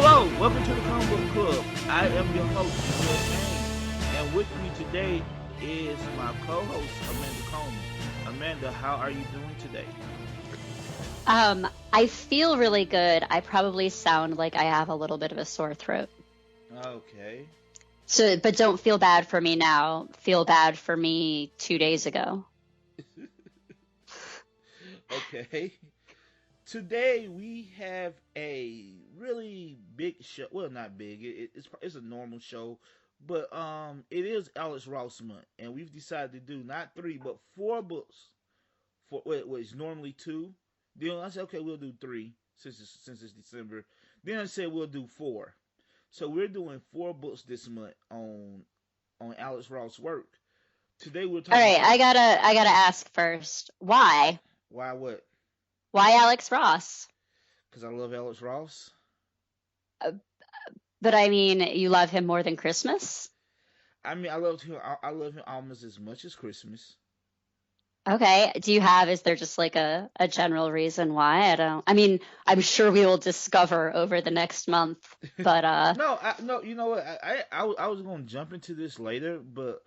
Hello, welcome to the Comic Book Club. I am your host, Will Kane, and with me today is my co-host, Amanda Coleman. Amanda, how are you doing today? I feel really good. I probably sound like I have a little bit of a sore throat. Okay. So, but don't feel bad for me now. Feel bad for me 2 days ago. Okay. Today we have a really big show. Well, not big. It's a normal show, but it is Alex Ross month, and we've decided to do not 3 but 4 books. For what is normally 2. Then I said, okay, we'll do 3 since it's December. Then I said we'll do 4. So we're doing 4 books this month on Alex Ross' work. Today we're All talking. right, I gotta ask first. Why? Why what? Why Alex Ross? Because I love Alex Ross. But I mean, you love him more than Christmas? I mean, I love him. I love him almost as much as Christmas. Okay. Is there just like a general reason why? I mean, I'm sure we will discover over the next month, but No. You know what? I was gonna jump into this later, but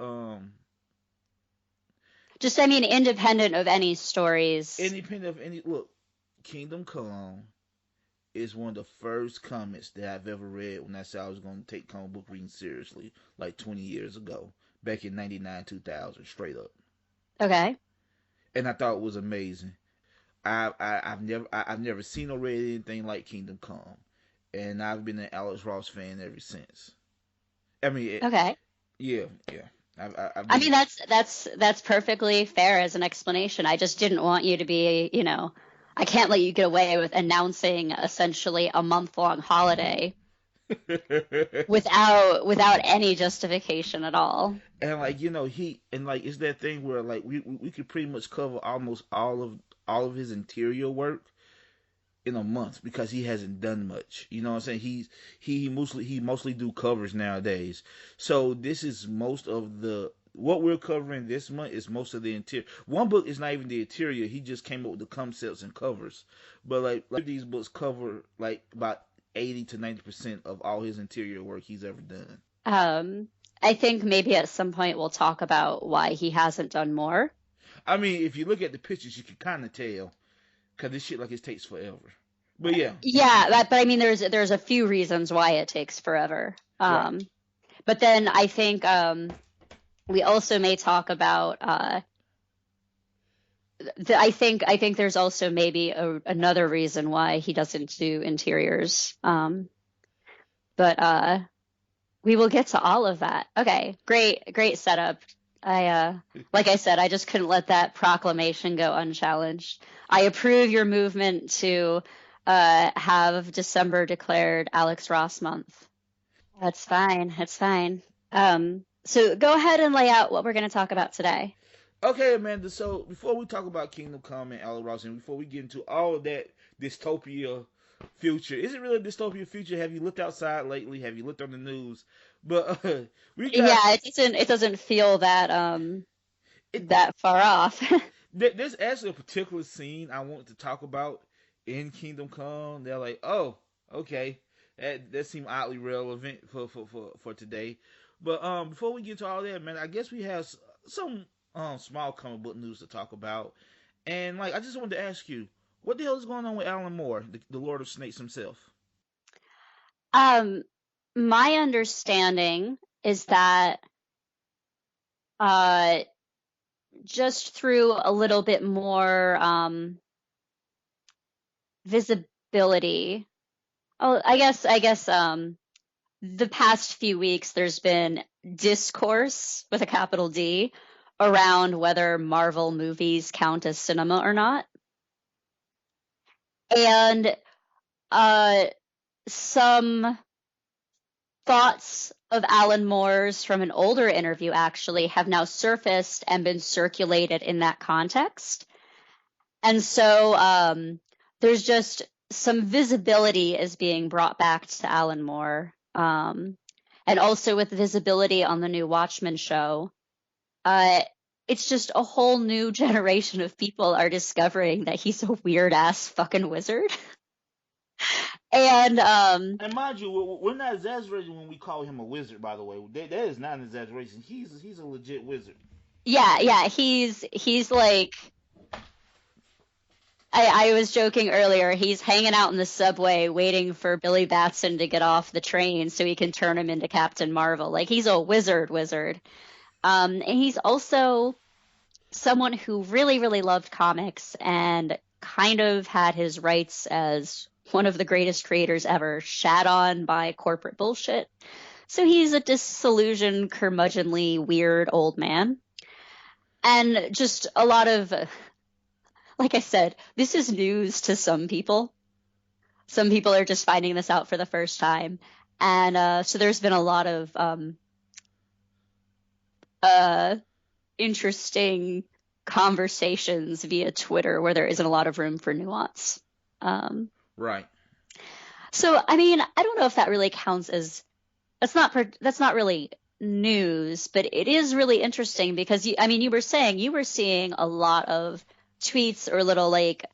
just, I mean, independent of any stories. independent of any look, Kingdom Come is one of the first comics that I've ever read when I said I was going to take comic book reading seriously, like 20 years ago, back in '99, 2000, straight up. Okay. And I thought it was amazing. I've never seen or read anything like Kingdom Come, and I've been an Alex Ross fan ever since. I mean, Okay. yeah, yeah. I've I been. mean, that's perfectly fair as an explanation. I just didn't want you to be, I can't let you get away with announcing essentially a month-long holiday without any justification at all. And like he and like it's that thing where like we could pretty much cover almost all of his interior work in a month because he hasn't done much. You know what I'm saying? He mostly do covers nowadays. So this is most of the what we're covering this month is most of the interior. One book is not even the interior. He just came up with the concepts and covers. But like these books cover like about 80 to 90% of all his interior work he's ever done. I think maybe at some point we'll talk about why he hasn't done more. I mean, if you look at the pictures, you can kind of tell because this shit like it takes forever. But yeah, Yeah, but I mean, there's a few reasons why it takes forever. right. But then I think we also may talk about. I think there's also maybe another reason why he doesn't do interiors. But we will get to all of that. Okay, great setup. Like I said, I just couldn't let that proclamation go unchallenged. I approve your movement to have December declared Alex Ross month. That's fine. That's fine. So go ahead and lay out what we're going to talk about today. Okay, Amanda. So before we talk about Kingdom Come and Alex Ross, and before we get into all of that dystopia future, is it really a dystopia future? Have you looked outside lately? Have you looked on the news? But we got Yeah, it doesn't feel it. that far off. There's actually a particular scene I want to talk about in Kingdom Come. They're like, oh, okay, that seemed oddly relevant for today. But before we get to all that, man, I guess we have some small comic book news to talk about. And like, I just wanted to ask you, what the hell is going on with Alan Moore, the Lord of Snakes himself? Um, my understanding is that uh, just through a little bit more visibility. Oh, I guess the past few weeks there's been discourse with a capital D around whether Marvel movies count as cinema or not. And uh some thoughts of Alan Moore's from an older interview actually have now surfaced and been circulated in that context. And so there's just some visibility is being brought back to Alan Moore. And also with visibility on the new Watchmen show, it's just a whole new generation of people are discovering that he's a weird ass fucking wizard. And And mind you, we're not exaggerating when we call him a wizard. By the way, that is not an exaggeration. He's a legit wizard. yeah, he's like I was joking earlier, he's hanging out in the subway waiting for Billy Batson to get off the train so he can turn him into Captain Marvel. Like he's a wizard. And he's also someone who really, really loved comics and kind of had his rights as one of the greatest creators ever shat on by corporate bullshit. So he's a disillusioned, curmudgeonly, weird old man. And just a lot of, like I said, this is news to some people. Some people are just finding this out for the first time. And so there's been a lot of interesting conversations via Twitter where there isn't a lot of room for nuance. Right. So, I mean, I don't know if that really counts as that's not really news, but it is really interesting because you were saying you were seeing a lot of tweets or little like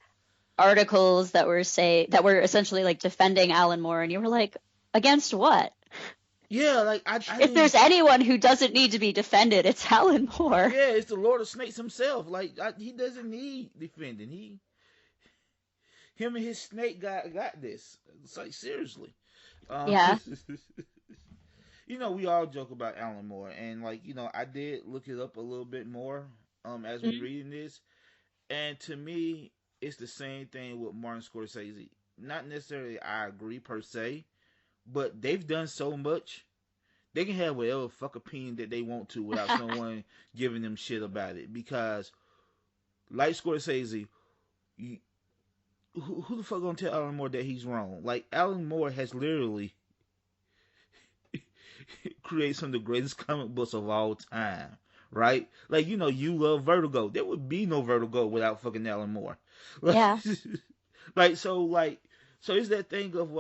articles that were essentially like defending Alan Moore, and you were like, against what? Yeah, like I If there's anyone who doesn't need to be defended, it's Alan Moore. Yeah, it's the Lord of Snakes himself. Like he doesn't need defending. Him and his snake got this. It's like seriously. Yeah. We all joke about Alan Moore, and I did look it up a little bit more as we reading this, and to me, it's the same thing with Martin Scorsese. Not necessarily I agree per se, but they've done so much. They can have whatever fuck opinion that they want to without someone giving them shit about it. Because, like Scorsese, who the fuck gonna tell Alan Moore that he's wrong? Like, Alan Moore has literally created some of the greatest comic books of all time. Right? Like, you love Vertigo. There would be no Vertigo without fucking Alan Moore. Yeah. So it's that thing of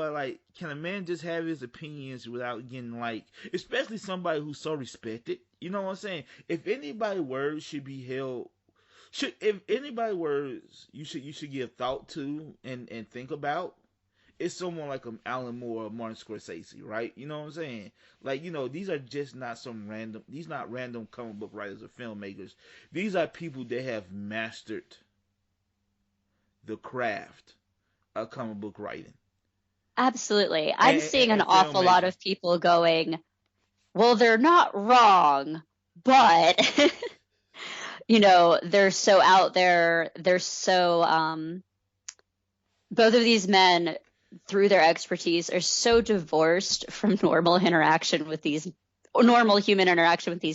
can a man just have his opinions without getting especially somebody who's so respected? You know what I'm saying? If anybody words should be held, if anybody words you should give thought to and think about, it's someone like Alan Moore or Martin Scorsese, right? You know what I'm saying? These are just not not random comic book writers or filmmakers. These are people that have mastered the craft of comic book writing. Absolutely. I'm seeing an awful lot of people going, well, they're not wrong, but they're so out there. They're so both of these men, through their expertise, are so divorced from normal human interaction with these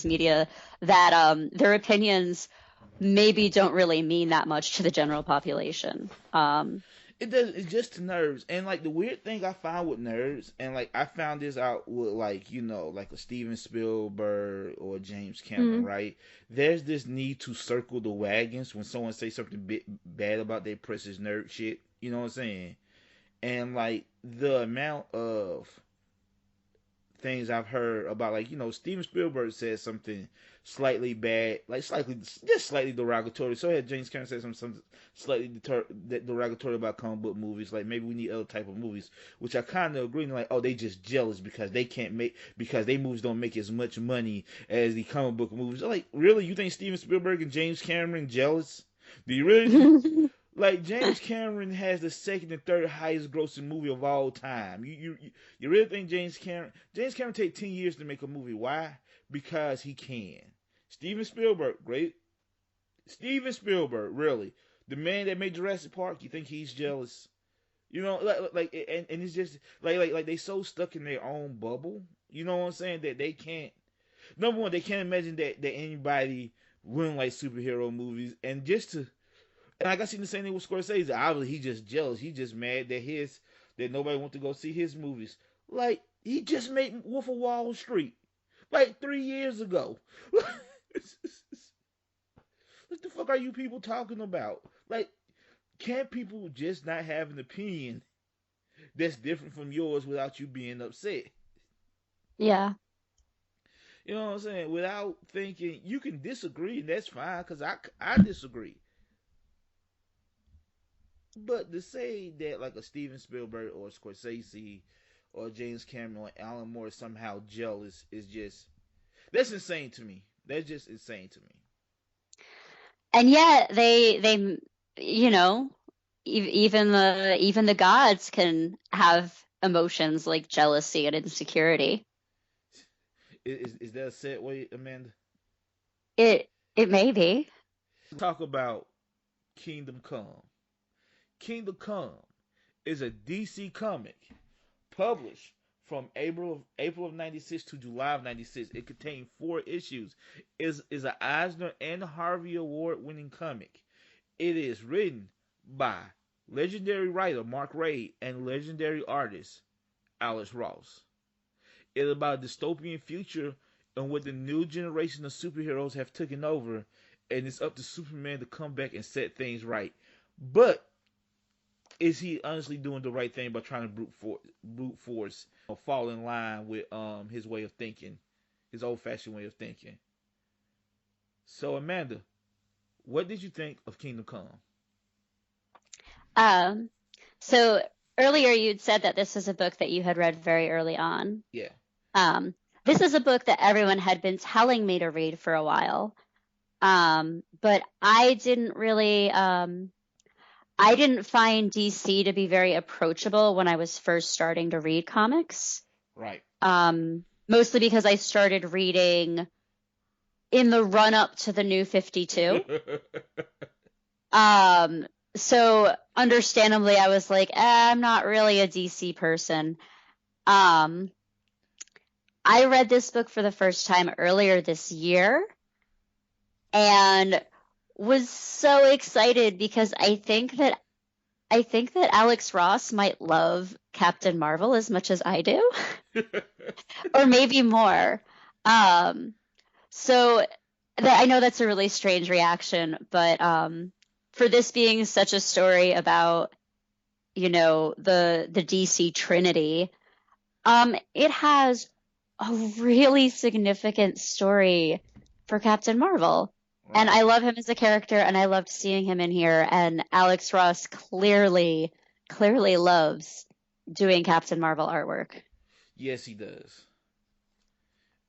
media that their opinions maybe don't really mean that much to the general population. It does. It's just nerves, and the weird thing I found with nerds, and I found this out with a Steven Spielberg or James Cameron, right? There's this need to circle the wagons when someone says something bad about their precious nerd shit. You know what I'm saying? And the amount of things I've heard about, Steven Spielberg said something slightly bad, slightly derogatory. So had James Cameron said something slightly derogatory about comic book movies. Maybe we need other type of movies, which I kind of agree. They just jealous because because they movies don't make as much money as the comic book movies. Really, you think Steven Spielberg and James Cameron jealous? Do you really? James Cameron has the second and third highest grossing movie of all time. You really think James Cameron take 10 years to make a movie? Why? Because he can. Steven Spielberg, great. Steven Spielberg, really. The man that made Jurassic Park, you think he's jealous? And it's just they so stuck in their own bubble. You know what I'm saying? That they can't. Number one, they can't imagine that anybody wouldn't like superhero movies, and I seen the same thing with Scorsese. Obviously, he's just jealous. He's just mad that nobody wants to go see his movies. He just made Wolf of Wall Street 3 years ago. What the fuck are you people talking about? Can't people just not have an opinion that's different from yours without you being upset? Yeah. You know what I'm saying? Without thinking, you can disagree, and that's fine, because I disagree. But to say that like a Steven Spielberg or Scorsese or James Cameron or Alan Moore is somehow jealous is just that's insane to me. That's just insane to me. And yet they you know, even the gods can have emotions like jealousy and insecurity. Is that a set way, Amanda? It may be. Talk about Kingdom Come. Kingdom Come is a DC comic published from April of '96 to July of '96. It contained 4 issues. Is an Eisner and Harvey Award winning comic. It is written by legendary writer Mark Waid and legendary artist Alex Ross. It is about a dystopian future and what the new generation of superheroes have taken over, and it's up to Superman to come back and set things right. But is he honestly doing the right thing by trying to brute force fall in line with his way of thinking, his old fashioned way of thinking? So Amanda, what did you think of Kingdom Come? Um, so earlier you'd said that this was a book that you had read very early on. Yeah. Um, this is a book that everyone had been telling me to read for a while. But I didn't really, I didn't find DC to be very approachable when I was first starting to read comics. Right. Mostly because I started reading in the run up to the New 52. So understandably, I was like, I'm not really a DC person. I read this book for the first time earlier this year and was so excited because I think that Alex Ross might love Captain Marvel as much as I do, or maybe more. So I know that's a really strange reaction, but for this being such a story about, the DC Trinity, it has a really significant story for Captain Marvel. Right. And I love him as a character, and I loved seeing him in here. And Alex Ross clearly loves doing Captain Marvel artwork. Yes, he does.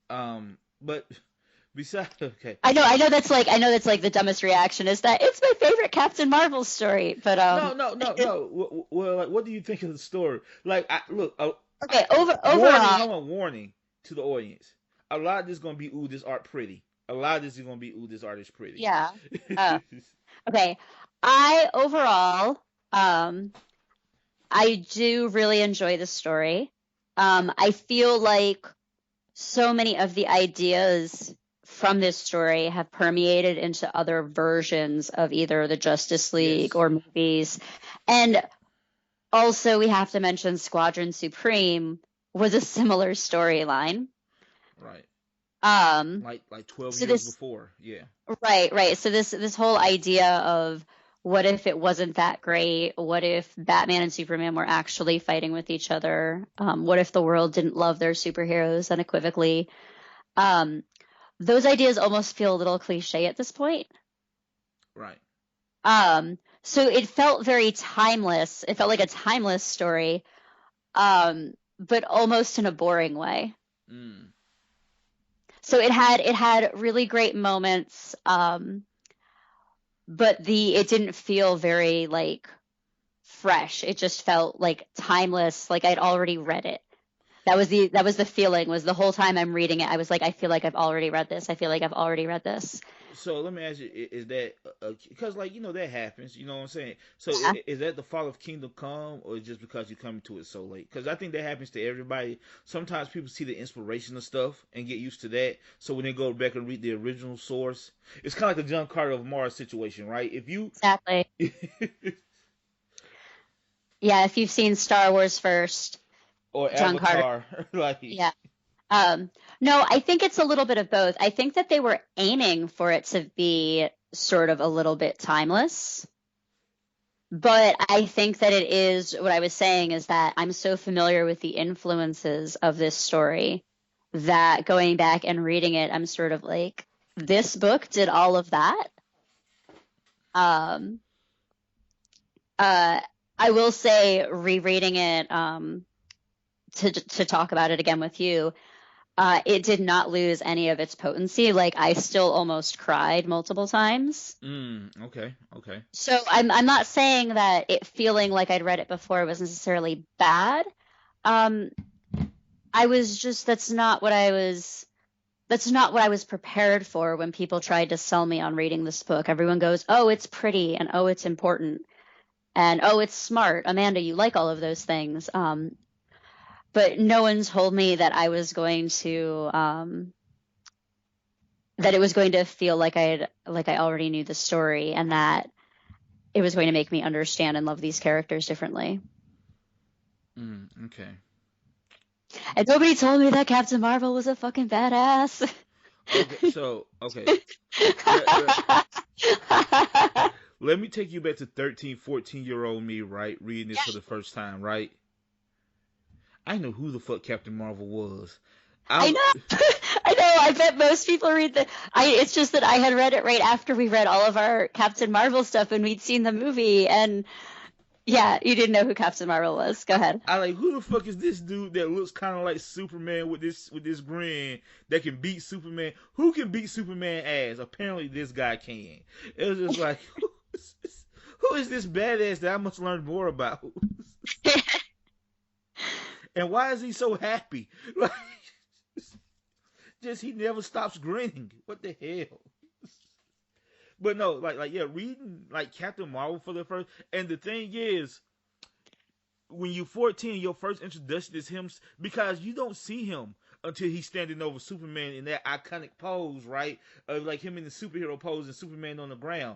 But besides, okay. I know that's like the dumbest reaction is that it's my favorite Captain Marvel story. But no. Well, like, what do you think of the story? Like, okay, overall, warning to the audience. A lot of this is gonna be this art pretty. A lot of this is gonna be this art is pretty. Yeah. Okay. I overall, I do really enjoy the story. I feel like so many of the ideas from this story have permeated into other versions of either the Justice League or movies. And also we have to mention Squadron Supreme was a similar storyline. Right. Like 12 so years before. Yeah. Right. So this whole idea of what if it wasn't that great? What if Batman and Superman were actually fighting with each other? What if the world didn't love their superheroes unequivocally? Those ideas almost feel a little cliche at this point. Right. So it felt very timeless. It felt like a timeless story, but almost in a boring way. Mm. So it had really great moments, but it didn't feel very like fresh. It just felt like timeless, like I'd already read it. That was the feeling, was the whole time I'm reading it, I was like, I feel like I've already read this. I feel like I've already read this. So let me ask you, is that because that happens, you know what I'm saying? So Yeah. is that the fall of Kingdom Come, or just because you come to it so late? Because I think that happens to everybody. Sometimes people see the inspiration of stuff and get used to that. So when they go back and read the original source, it's kind of like the John Carter of Mars situation, right? If you Exactly. Yeah, if you've seen Star Wars first or John Avatar, Carter. Yeah. No, I think it's a little bit of both. I think that they were aiming for it to be sort of a little bit timeless. But I think that it is, what I was saying is that I'm so familiar with the influences of this story that going back and reading it, I'm sort of like, this book did all of that. Uh, I will say, rereading it, to talk about it again with you, it did not lose any of its potency. Like, I still almost cried multiple times. Okay, okay. So I'm not saying that it feeling like I'd read it before was necessarily bad. Um, I was just that's not what I was prepared for when people tried to sell me on reading this book. Everyone goes, "Oh, it's pretty," and "Oh, it's important," and "Oh, it's smart." Amanda, you like all of those things. But no one told me that I was going to that it was going to feel like I already knew the story, and that it was going to make me understand and love these characters differently. Okay. And nobody told me that Captain Marvel was a fucking badass. Okay, so okay. Let, let, let me take you back to 13, 14-year-old me, right? Reading this for the first time, right? I know who the fuck Captain Marvel was. I I know. I know. I bet most people read the. It's just that I had read it right after we read all of our Captain Marvel stuff and we'd seen the movie. And yeah, you didn't know who Captain Marvel was. Go ahead. I like, who the fuck is this dude that looks kind of like Superman with this grin that can beat Superman? Who can beat Superman ass? Apparently this guy can. It was just like, who is this badass that I must learn more about? And why is he so happy? Like, just he never stops grinning. What the hell? But no, like yeah, reading like Captain Marvel for the first, and the thing is, when you're 14, your first introduction is him because you don't see him until he's standing over Superman in that iconic pose, right? Of like him in the superhero pose and Superman on the ground.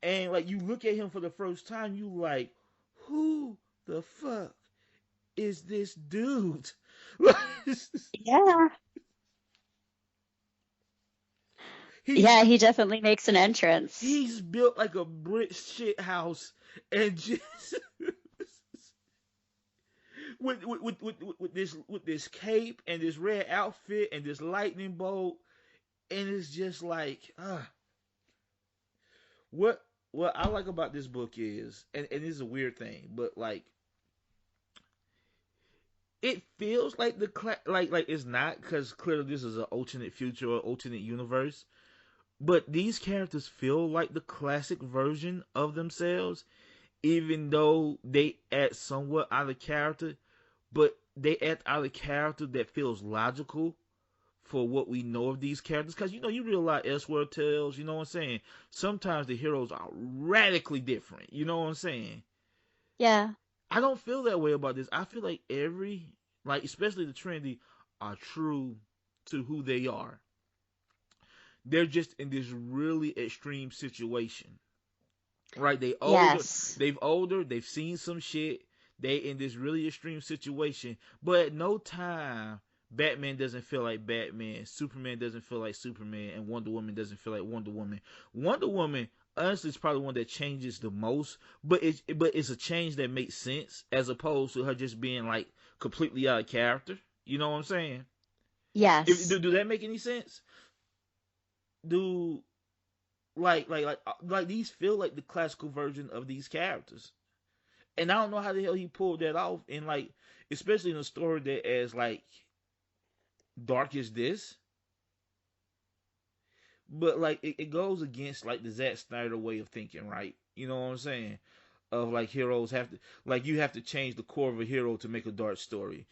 And like you look at him for the first time, you like, who the fuck is this dude? Yeah. he's Yeah, he definitely makes an entrance. he's built like a brick shit house and just with this cape and this red outfit and this lightning bolt, and it's just like what I like about this book is, and this is a weird thing, but like it feels like like it's not, because clearly this is an alternate future or alternate universe, but these characters feel like the classic version of themselves, even though they act somewhat out of character, but they act out of character that feels logical for what we know of these characters. Because you read a lot of Elseworld tales, you know what I'm saying? Sometimes the heroes are radically different, you know what I'm saying? Yeah. I don't feel that way about this. I feel like like especially the Trinity, are true to who they are. They're just in this really extreme situation, right? Yes. They've seen some shit. They in this really extreme situation, but at no time Batman doesn't feel like Batman, Superman doesn't feel like Superman, and Wonder Woman doesn't feel like Wonder Woman. Wonder Woman, honestly, is probably one that changes the most, but it's a change that makes sense as opposed to her just being like completely out of character. You know what I'm saying? Yes. Do that make any sense? Do like these feel like the classical version of these characters, and I don't know how the hell he pulled that off, and like especially in a story that as like dark as this, but like it goes against like the Zack Snyder way of thinking, right? You know what I'm saying? Of like heroes have to, like, you have to change the core of a hero to make a dark story.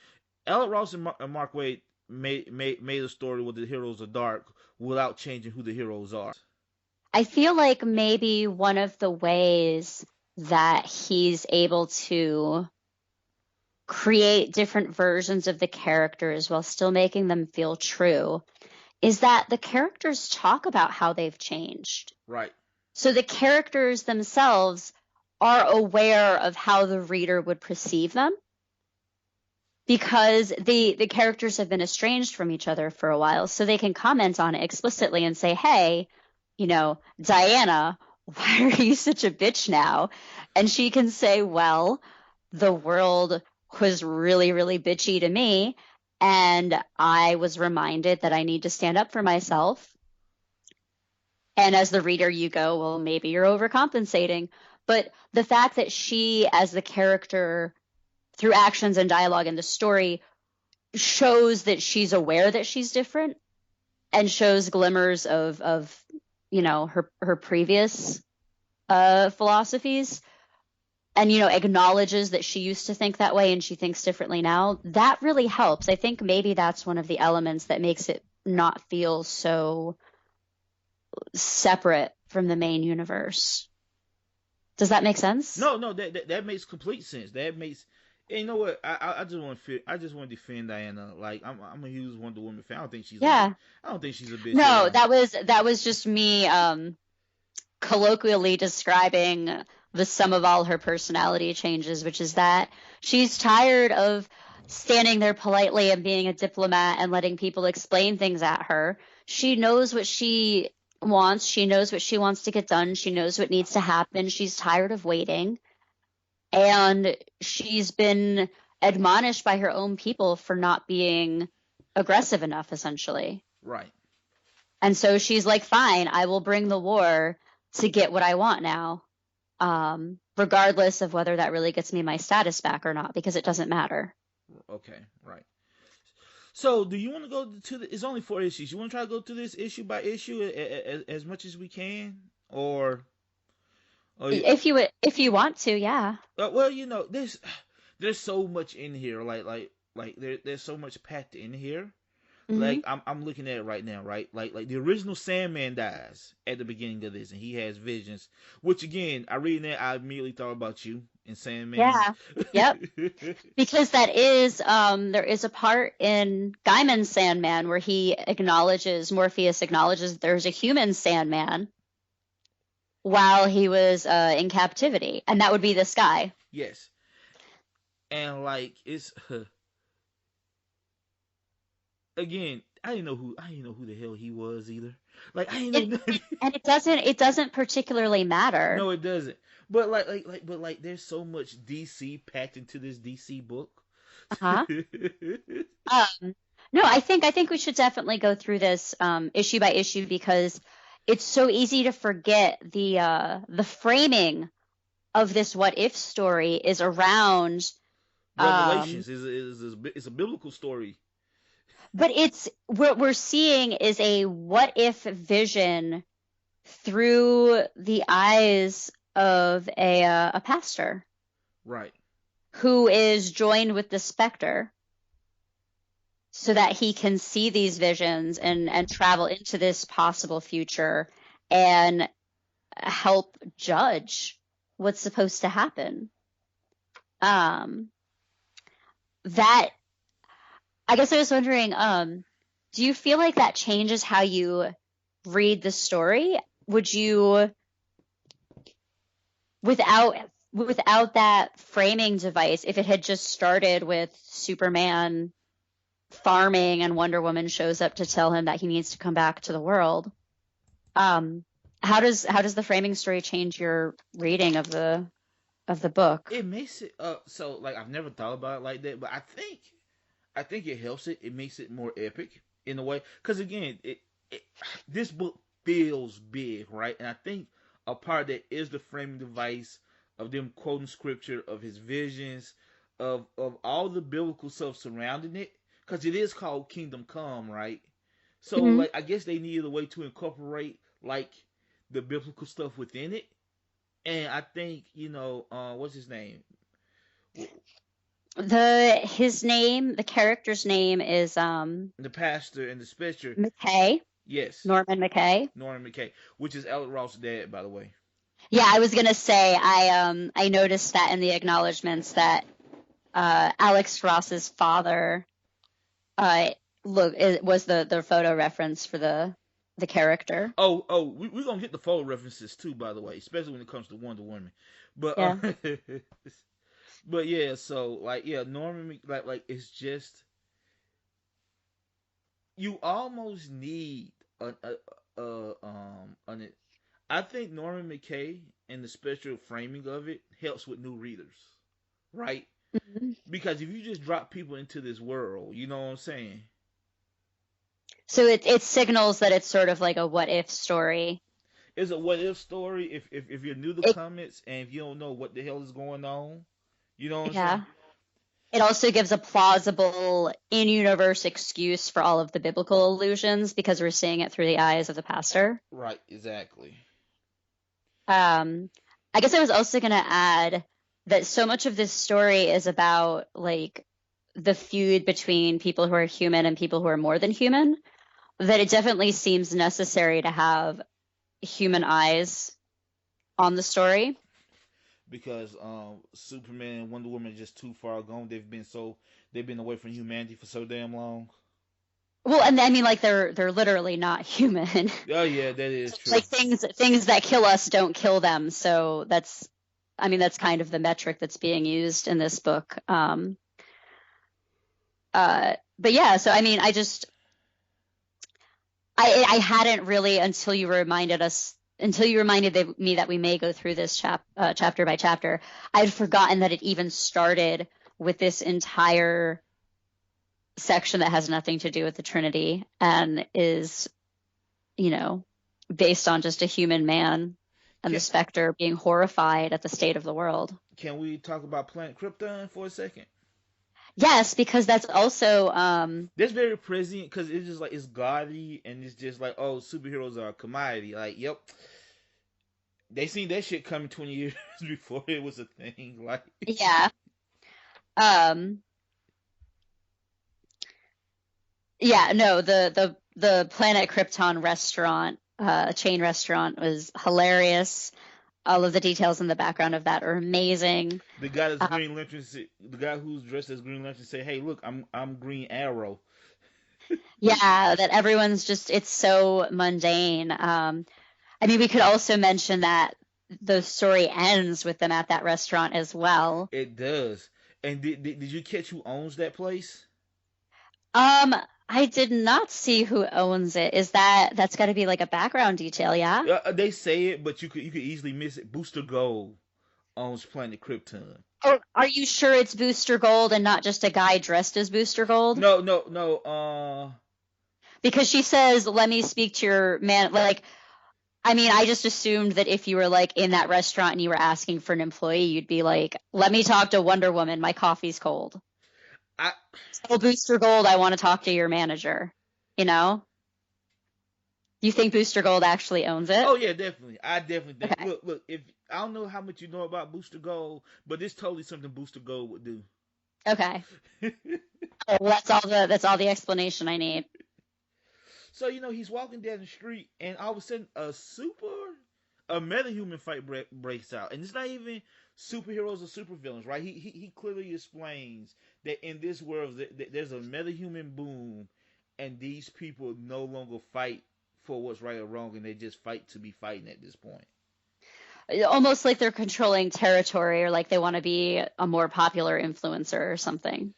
Ellen Ross and Mark Waid made a story where the heroes are dark without changing who the heroes are. I feel like maybe one of the ways that he's able to create different versions of the characters while still making them feel true is that the characters talk about how they've changed. Right. So the characters themselves are aware of how the reader would perceive them, because the characters have been estranged from each other for a while, so they can comment on it explicitly and say, hey, Diana, why are you such a bitch now? And she can say, well, the world was really, really bitchy to me, and I was reminded that I need to stand up for myself. And as the reader, you go, well, maybe you're overcompensating. But the fact that she, as the character, through actions and dialogue in the story, shows that she's aware that she's different and shows glimmers of her previous philosophies, and acknowledges that she used to think that way and she thinks differently now, that really helps. I think maybe that's one of the elements that makes it not feel so separate from the main universe. Does that make sense? No, that makes complete sense. That makes. And you know what? I just want to defend Diana. Like I'm a huge Wonder Woman fan. Yeah. I don't think she's a bitch at No, all. that was just me colloquially describing the sum of all her personality changes, which is that she's tired of standing there politely and being a diplomat and letting people explain things at her. She knows what she wants. She knows what she wants to get done. She knows what needs to happen. She's tired of waiting. And she's been admonished by her own people for not being aggressive enough, essentially. Right. And so she's like, fine, I will bring the war to get what I want now, regardless of whether that really gets me my status back or not, because it doesn't matter. Okay, right. So, do you want to go to it's only 4 issues. You want to try to go through this issue by issue as much as we can, or if you want to, yeah. Well, there's so much in here. There's so much packed in here. Mm-hmm. Like I'm looking at it right now, right? Like the original Sandman dies at the beginning of this, and he has visions. Which again, I read that, I immediately thought about you in Sandman. Yeah. Yep. Because that is there is a part in Gaiman's Sandman where Morpheus acknowledges there's a human Sandman while he was in captivity, and that would be this guy. Yes. And it's again, I didn't know who the hell he was either. Like I didn't know. And it doesn't particularly matter. No, it doesn't. But there's so much DC packed into this DC book. Uh-huh. No, I think we should definitely go through this issue by issue, because it's so easy to forget the framing of this what if story is around Revelations. It's a biblical story. But what we're seeing is a what if vision through the eyes of a pastor, right, who is joined with the specter, so that he can see these visions and travel into this possible future and help judge what's supposed to happen. That, I guess I was wondering, do you feel like that changes how you read the story? Would you, without that framing device, if it had just started with Superman farming and Wonder Woman shows up to tell him that he needs to come back to the world, how does the framing story change your reading of the book? It makes it so I've never thought about it like that, but I think it helps it. It makes it more epic in a way, because again, this book feels big, right? And I think a part of that is the framing device of them quoting scripture, of his visions, of all the biblical stuff surrounding it, because it is called Kingdom Come, right? So Mm-hmm. I guess they needed a way to incorporate the biblical stuff within it, and I think what's his name? The character's name is The pastor and the spectre. McKay. Yes. Norman McKay. Norman McKay, which is Alec Ross' dad, by the way. Yeah, I was gonna say I noticed that in the acknowledgments that Alex Ross's father it was the photo reference for the character. We're gonna get the photo references too, by the way, especially when it comes to Wonder Woman. But Yeah. but yeah, so Norman, it's just, you almost need I think Norman McKay and the special framing of it helps with new readers, right? Mm-hmm. Because if you just drop people into this world, you know what I'm saying? So it signals that it's sort of like a what if story. it's a what if story. If you're new to It, comics and if you don't know what the hell is going on, you know what I'm saying? yeah. It also gives a plausible in-universe excuse for all of the biblical allusions because we're seeing it through the eyes of the pastor. Right, exactly. Um, I guess I was also going to add that so much of this story is about like the feud between people who are human and people who are more than human, that it definitely seems necessary to have human eyes on the story. Because Superman and Wonder Woman are just too far gone. They've been away from humanity for so damn long. Well, and I mean, like they're literally not human. Oh yeah, that is true. Like things that kill us don't kill them. So that's, I mean, that's kind of the metric that's being used in this book. But yeah, so I mean, I hadn't really until you reminded me that we may go through this chapter by chapter. I'd forgotten that it even started with this entire section that has nothing to do with the Trinity and is, you know, based on just a human man and the Can Spectre being horrified at the state of the world. can we talk about Planet Krypton for a second? Yes, because that's also That's very present because it's just like it's gaudy and it's just like, oh, superheroes are a commodity. Like, yep, they seen that shit coming 20 years before it was a thing. Like, yeah. Um yeah, no, the Planet Krypton restaurant, chain restaurant was hilarious. All of the details in the background of that are amazing. the guy that's Green Lantern, the guy who's dressed as Green Lantern, say, "Hey, look, I'm Green Arrow." Yeah, that everyone's just, it's so mundane. I mean, we could also mention that the story ends with them at that restaurant as well. It does. And did you catch who owns that place? Um, I did not see who owns it. That's got to be like a background detail, yeah? They say it, but you could easily miss it. Booster Gold owns Planet Krypton. Or are you sure it's Booster Gold and not just a guy dressed as Booster Gold? No, no, no. Because she says, "Let me speak to your man." Like, I mean, I just assumed that if you were like in that restaurant and you were asking for an employee, you'd be like, "Let me talk to Wonder Woman. My coffee's cold." I Oh, Booster Gold, I want to talk to your manager. You know? You think Booster Gold actually owns it? Oh yeah, definitely. I definitely think. Okay. Look. If I don't know how much you know about Booster Gold, but it's totally something Booster Gold would do. Okay. Oh, well, that's all the explanation I need. So he's walking down the street, and all of a sudden, a metahuman fight breaks out, and it's not even superheroes or supervillains, right? He clearly explains that in this world, there's a metahuman boom, and these people no longer fight for what's right or wrong, and they just fight to be fighting at this point. Almost like they're controlling territory or like they want to be a more popular influencer or something.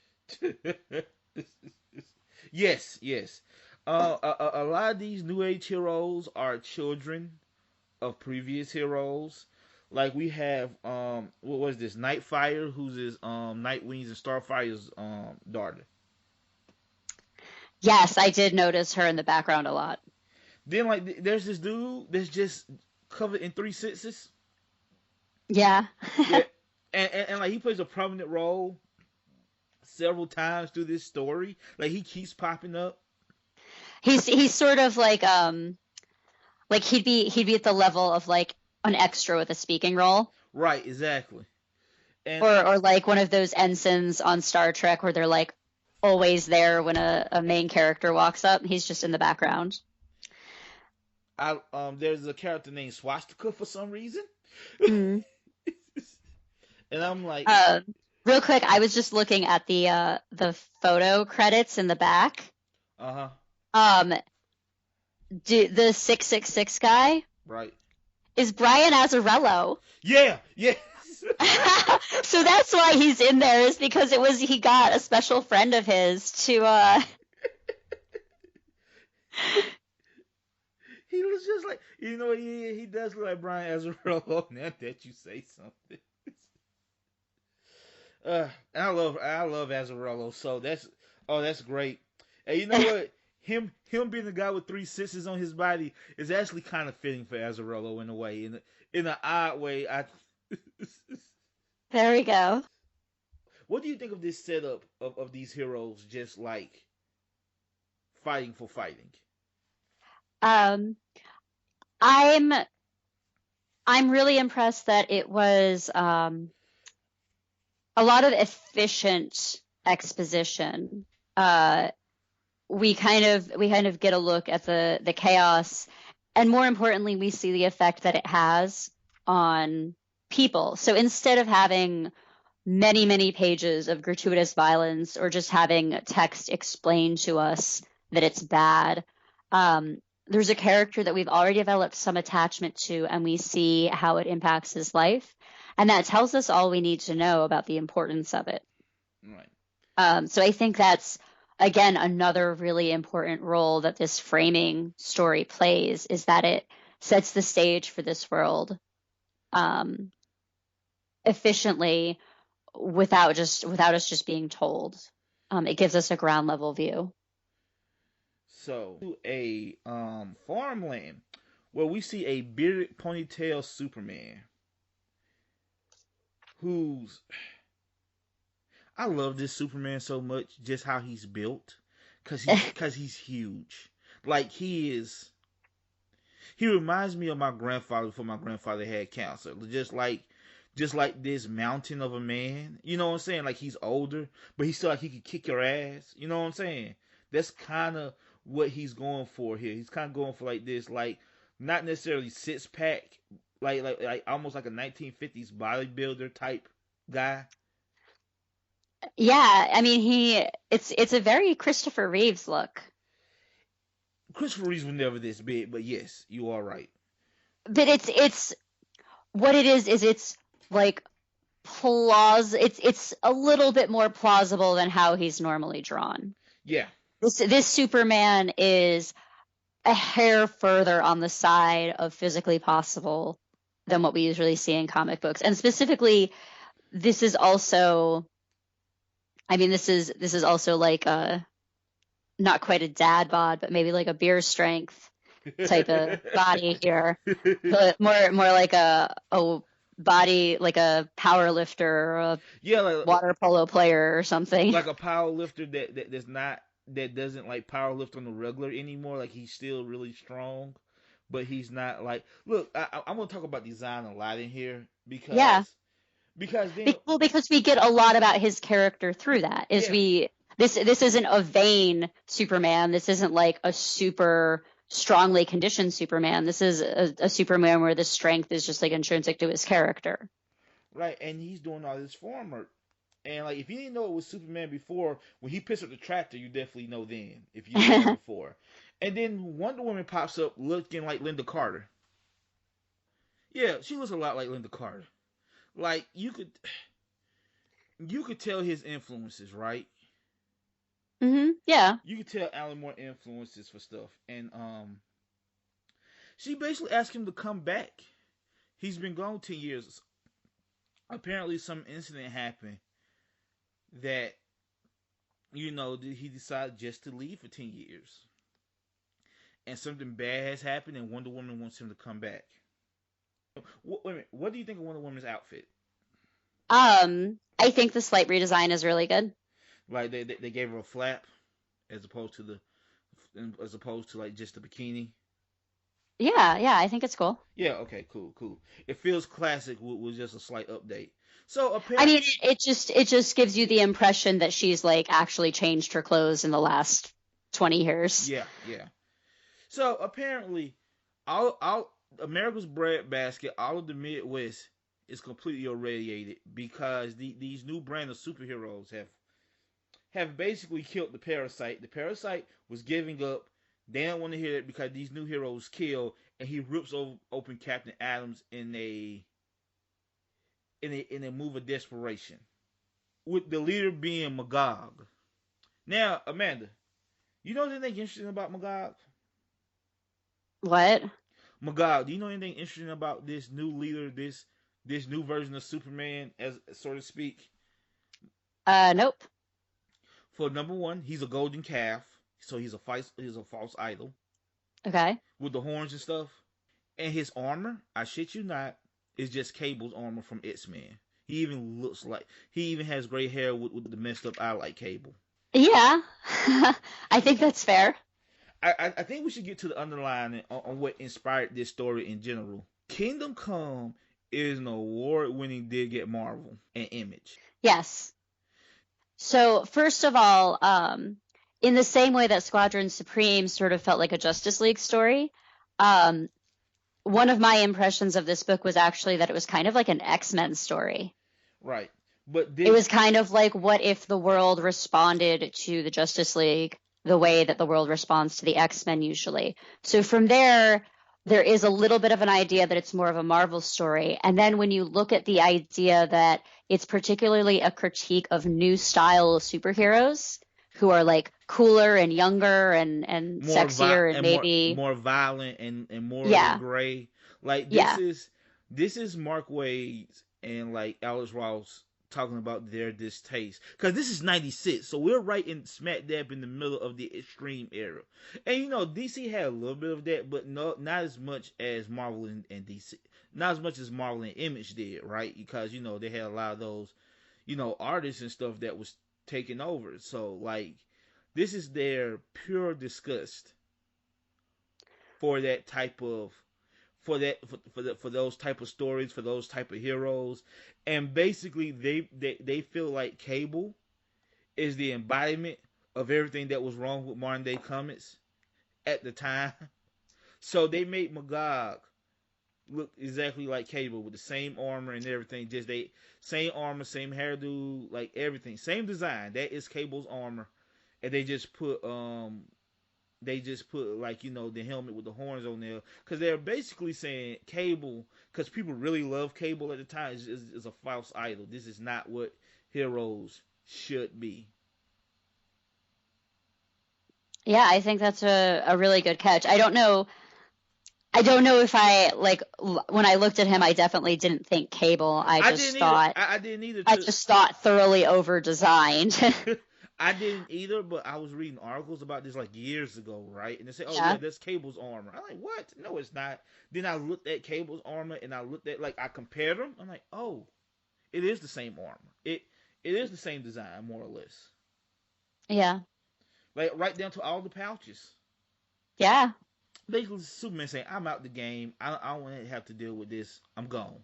Yes, yes. A lot of these new age heroes are children of previous heroes. Like we have what was this, Nightfire, who's his Nightwing's and Starfire's daughter. Yes, I did notice her in the background a lot. Then like there's this dude that's just covered in three senses. Yeah. Yeah, and like he plays a prominent role several times through this story. Like he keeps popping up. He's sort of like he'd be at the level of like an extra with a speaking role. Right, exactly. And Or like one of those ensigns on Star Trek where they're like always there when a main character walks up. He's just in the background. there's a character named Swastika for some reason. Mm. And I'm like, Real quick, I was just looking at the photo credits in the back. uh-huh. Um, the 666 guy Right. is Brian Azzarello. Yeah, yeah. So that's why he's in there, is because he got a special friend of his to He was just like, he does look like Brian Azzarello now that you say something. And I love Azzarello, so that's great. And you know what? him being the guy with three senses on his body is actually kind of fitting for Azzarello in a way, in an odd way. There we go. What do you think of this setup of these heroes just like fighting for fighting? Um, I'm I'm really impressed that it was a lot of efficient exposition. We kind of get a look at the chaos, and more importantly, we see the effect that it has on people. So instead of having many pages of gratuitous violence or just having text explain to us that it's bad, there's a character that we've already developed some attachment to, and we see how it impacts his life, and that tells us all we need to know about the importance of it. Right. So I think that's, again, another really important role that this framing story plays, is that it sets the stage for this world efficiently without us just being told. It gives us a ground level view. So a farmland where we see a bearded ponytail Superman who's I love this Superman so much, just how he's built, cause he's huge. Like he reminds me of my grandfather before my grandfather had cancer. Just like this mountain of a man. You know what I'm saying? Like he's older, but he's still like he could kick your ass. You know what I'm saying? That's kind of what he's going for here. He's kind of going for like this, like not necessarily six pack, like almost like a 1950s bodybuilder type guy. Yeah, I mean, it's a very Christopher Reeves look. Christopher Reeves was never this big, but yes, you are right. But it's what it is it's like it's a little bit more plausible than how he's normally drawn. Yeah. This Superman is a hair further on the side of physically possible than what we usually see in comic books. And specifically, this is also, I mean, this is also like not quite a dad bod, but maybe like a beer strength type of body here, but more like a body, like a power lifter or a water polo player or something. Like a power lifter that doesn't like power lift on the regular anymore. Like he's still really strong, but he's not like. Look, I'm gonna talk about design a lot in here because we get a lot about his character through that. This isn't a vain Superman. This isn't like a super strongly conditioned Superman. This is a Superman where the strength is just like intrinsic to his character. Right, and he's doing all this form work. And like, if you didn't know it was Superman before, when he picks up the tractor, you definitely know then. If you didn't know before, and then Wonder Woman pops up looking like Linda Carter. Yeah, she looks a lot like Linda Carter. Like you could tell his influences, right? Yeah. You could tell Alan Moore influences for stuff, and she basically asked him to come back. He's been gone 10 years. Apparently, some incident happened that he decided just to leave for 10 years, and something bad has happened, and Wonder Woman wants him to come back. Wait a minute, what do you think of Wonder Woman's outfit? I think the slight redesign is really good. Like they gave her a flap as opposed to like just the bikini. Yeah, I think it's cool. Yeah, okay, cool. It feels classic with just a slight update. So apparently, I mean, it just gives you the impression that she's like actually changed her clothes in the last 20 years. Yeah. So apparently, all America's breadbasket, all of the Midwest is completely irradiated because these new brand of superheroes have basically killed the Parasite. The Parasite was giving up. They don't want to hear it because these new heroes kill, and he rips open Captain Adams in a move of desperation, with the leader being Magog. Now, Amanda, you know anything interesting about Magog? What? Magog. Do you know anything interesting about this new leader, this new version of Superman, as so to speak? Nope. For number one, he's a golden calf. So he's a false idol Okay. with the horns and stuff. And his armor, I shit you not, is just Cable's armor from X-Men. He even has gray hair with the messed up eye like Cable. Yeah. I think that's fair. I think we should get to the underlying on what inspired this story in general. Kingdom Come is an award-winning dig at Marvel and Image. Yes. So first of all, in the same way that Squadron Supreme sort of felt like a Justice League story, um, one of my impressions of this book was actually that it was kind of like an X-Men story. Right. But It was kind of like, what if the world responded to the Justice League the way that the world responds to the X-Men usually? So from there is a little bit of an idea that it's more of a Marvel story. And then when you look at the idea that it's particularly a critique of new style superheroes who are like cooler and younger and sexier and maybe more violent and more yeah, gray. Like yeah, this is Mark Waid's and like Alex Ross talking about their distaste, because this is 96, so we're right in smack dab in the middle of the extreme era. And you know, DC had a little bit of that, but not as much as Marvel and DC, not as much as Marvel and Image did, right? Because you know, they had a lot of those, you know, artists and stuff that was taking over. So like, this is their pure disgust for that type of for those type of stories, for those type of heroes. And basically they feel like Cable is the embodiment of everything that was wrong with modern day comics at the time. So they made Magog look exactly like Cable with the same armor and everything. Just they same armor, same hairdo, like everything, same design. That is Cable's armor, and they just put like, you know, the helmet with the horns on there, because they're basically saying Cable, because people really love Cable at the time, is a false idol. This is not what heroes should be. yeah. I think that's a really good catch. I don't know if I like when I looked at him, I definitely didn't think Cable. I didn't either. I just thought thoroughly over designed. I didn't either, but I was reading articles about this like years ago, right? And they say, "Oh Yeah. yeah, that's Cable's armor." I'm like, "What? No, it's not." Then I looked at Cable's armor and I looked at, like, I compared them. I'm like, "Oh, it is the same armor. It is the same design, more or less. Yeah. Like right down to all the pouches." Yeah. Basically, Superman saying, "I'm out the game. I don't want to have to deal with this. I'm gone."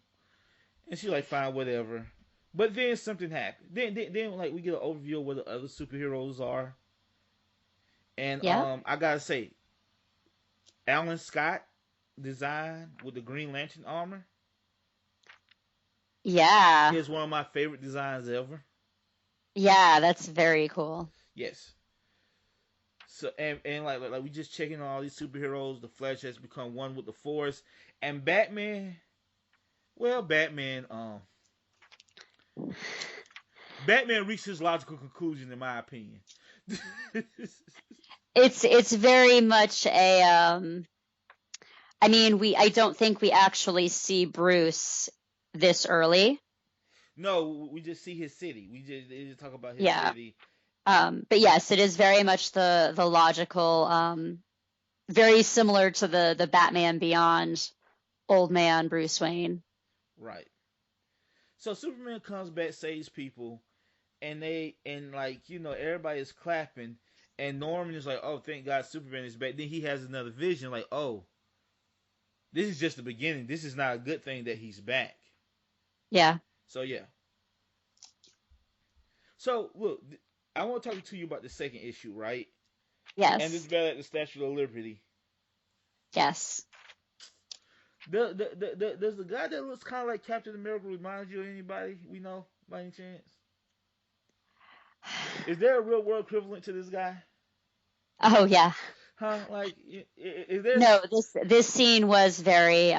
And she's like, "Fine, whatever." But then something happened. Then like we get an overview of what the other superheroes are. And Yeah. I gotta say, Alan Scott design with the Green Lantern armor Yeah. is one of my favorite designs ever. Yeah, that's very cool. Yes. So and like we just checking on all these superheroes. The Flash has become one with the Force, and Batman. Well, Batman reached his logical conclusion, in my opinion. It's very much a I mean, I don't think we actually see Bruce this early. No, we just see his city. They just talk about his Yeah. city. But yes, it is very much the logical, very similar to the Batman Beyond old man Bruce Wayne. Right. So Superman comes back, saves people, and like, you know, everybody is clapping, and Norman is like, "Oh, thank God Superman is back." Then he has another vision, like, "Oh, this is just the beginning. This is not a good thing that he's back." Yeah. So yeah. So look, I want to talk to you about the second issue, right? And this Yes. battle at the Statue of Liberty. Yes. Does the guy that looks kind of like Captain America remind you of anybody we know by any chance? Is there a real world equivalent to this guy? Oh yeah. Huh? Like, is there? No, this scene was very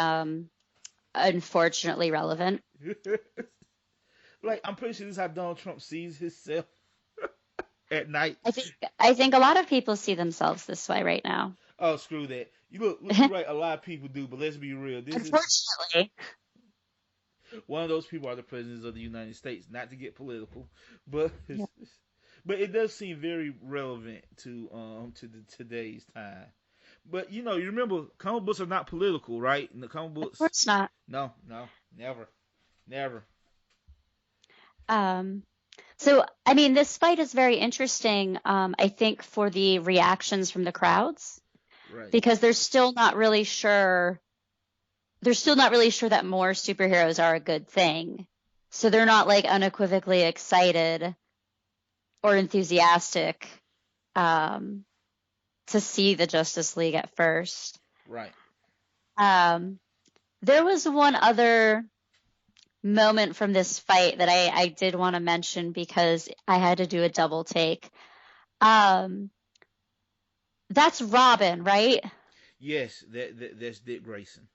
unfortunately relevant. Like, I'm pretty sure this is how Donald Trump sees himself at night. I think a lot of people see themselves this way right now. Oh, screw that. You look, you're right. A lot of people do, but let's be real. Unfortunately. One of those people are the presidents of the United States. Not to get political, but Yeah. But it does seem very relevant to today's time. But you remember comic books are not political, right? And the comic Of books, course not. no, no, never, never. Um, so, I mean, this fight is very interesting, I think, for the reactions from the crowds, Right, because they're still not really sure that more superheroes are a good thing. So they're not like unequivocally excited or enthusiastic um, to see the Justice League at first. right. Um, there was one other moment from this fight that I did want to mention because I had to do a double take. Um, that's Robin, right? Yes, that's Dick Grayson.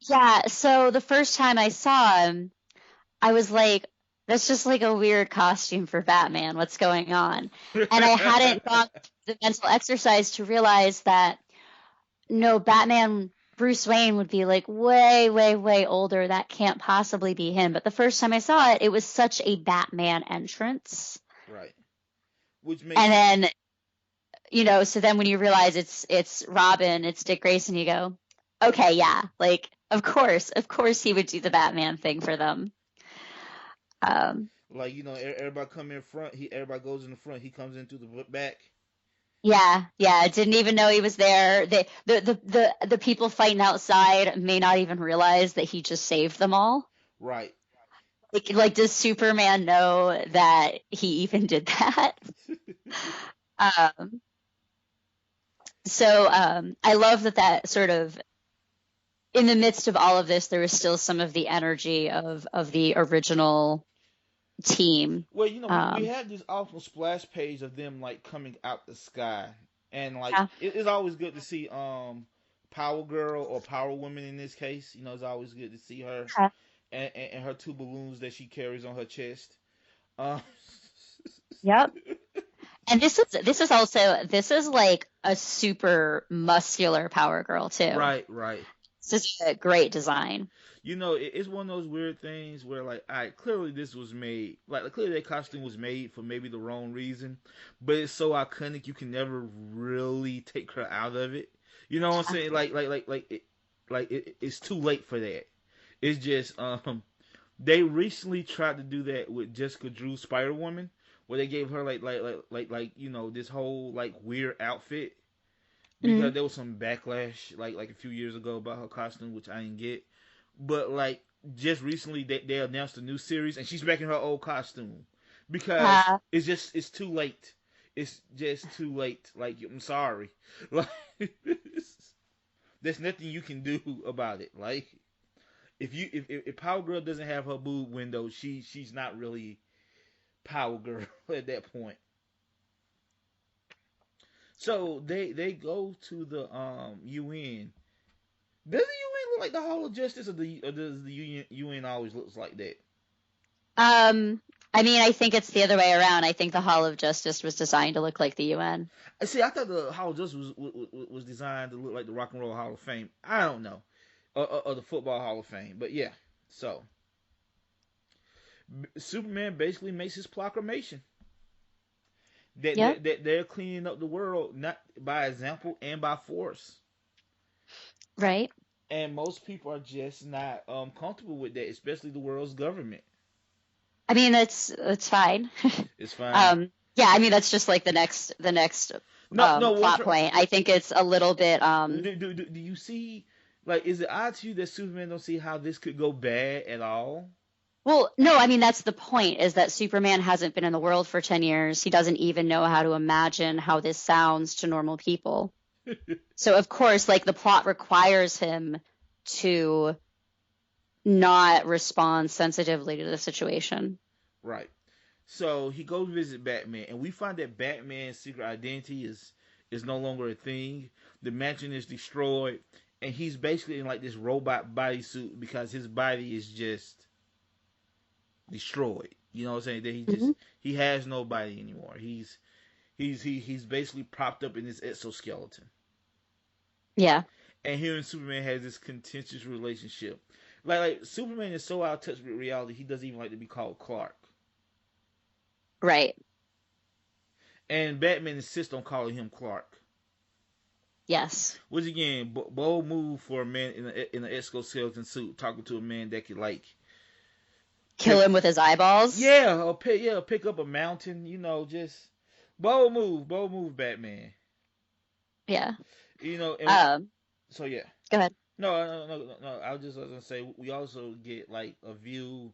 Yeah. So the first time I saw him, I was like, that's just like a weird costume for Batman. What's going on? And I hadn't gone through the mental exercise to realize that no, Batman, Bruce Wayne would be like way, way, way older. That can't possibly be him. But the first time I saw it, it was such a Batman entrance. Right. Which And makes then, so then when you realize it's Robin, it's Dick Grayson, you go, okay, yeah, like of course he would do the Batman thing for them. Um, like everybody come in front. Everybody goes in the front. He comes in through the back. yeah, yeah, didn't even know he was there. The people fighting outside may not even realize that he just saved them all. Right. Like does Superman know that he even did that? Um, so I love that sort of in the midst of all of this, there was still some of the energy of the original team. Well, we had this awful splash page of them like coming out the sky, and like Yeah, it's always good to see Power Girl or Power Woman in this case. It's always good to see her yeah. and her two balloons that she carries on her chest. Uh, Yep. And this is like a super muscular Power Girl too. right, right. This is a great design. It's one of those weird things where like, all right, clearly this was made, like clearly that costume was made for maybe the wrong reason, but it's so iconic you can never really take her out of it. You know what I'm saying? It's too late for that. It's just they recently tried to do that with Jessica Drew's Spider Woman, where they gave her this whole like weird outfit because Mm. there was some backlash like a few years ago about her costume, which I didn't get. But like just recently, they announced a new series, and she's back in her old costume because Uh, it's too late. It's just too late. Like I'm sorry, like there's nothing you can do about it. Like if Power Girl doesn't have her boob window, she's not really Power Girl at that point. So they go to the UN. Does the UN look like the Hall of Justice, or does the UN always looks like that? um, I mean, I think it's the other way around. I think the Hall of Justice was designed to look like the UN. See, I thought the Hall of Justice was designed to look like the Rock and Roll Hall of Fame. I don't know, or the Football Hall of Fame, but yeah. So Superman basically makes his proclamation that Yep. they're cleaning up the world not by example and by force. Right. And most people are just not comfortable with that, especially the world's government. I mean, that's fine. It's fine. Yeah, I mean that's just like the next No, no. plot point. I think it's a little bit Do you see? Like, is it odd to you that Superman don't see how this could go bad at all? well, no, I mean that's the point is that Superman hasn't been in the world for 10 years. He doesn't even know how to imagine how this sounds to normal people. So of course, like the plot requires him to not respond sensitively to the situation. Right. So he goes visit Batman, and we find that Batman's secret identity is no longer a thing. The mansion is destroyed, and he's basically in like this robot bodysuit because his body is just destroyed. You know what I'm saying? That Hmm. he has no body anymore. He's basically propped up in this exoskeleton. Yeah. And him and Superman has this contentious relationship. Like Superman is so out of touch with reality, he doesn't even like to be called Clark. Right. And Batman insists on calling him Clark. Yes. Which again, bold move for a man in an exoskeleton suit talking to a man that could like Kill him with his eyeballs. pick up a mountain. Just bold move, Batman. Yeah. And so yeah. Go ahead. No. I was gonna say we also get like a view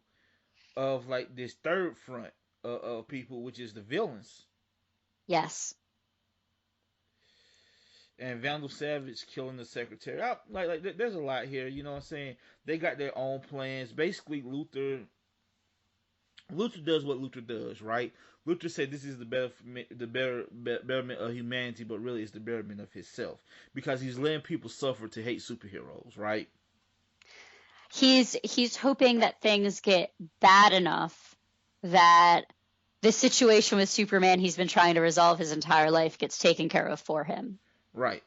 of like this third front of people, which is the villains. Yes. And Vandal Savage killing the secretary. There's a lot here. You know what I'm saying? They got their own plans. Basically, Luthor does what Luthor does, right? Luthor said this is the betterment of humanity, but really it's the betterment of himself because he's letting people suffer to hate superheroes, right? He's hoping that things get bad enough that the situation with Superman he's been trying to resolve his entire life gets taken care of for him. Right.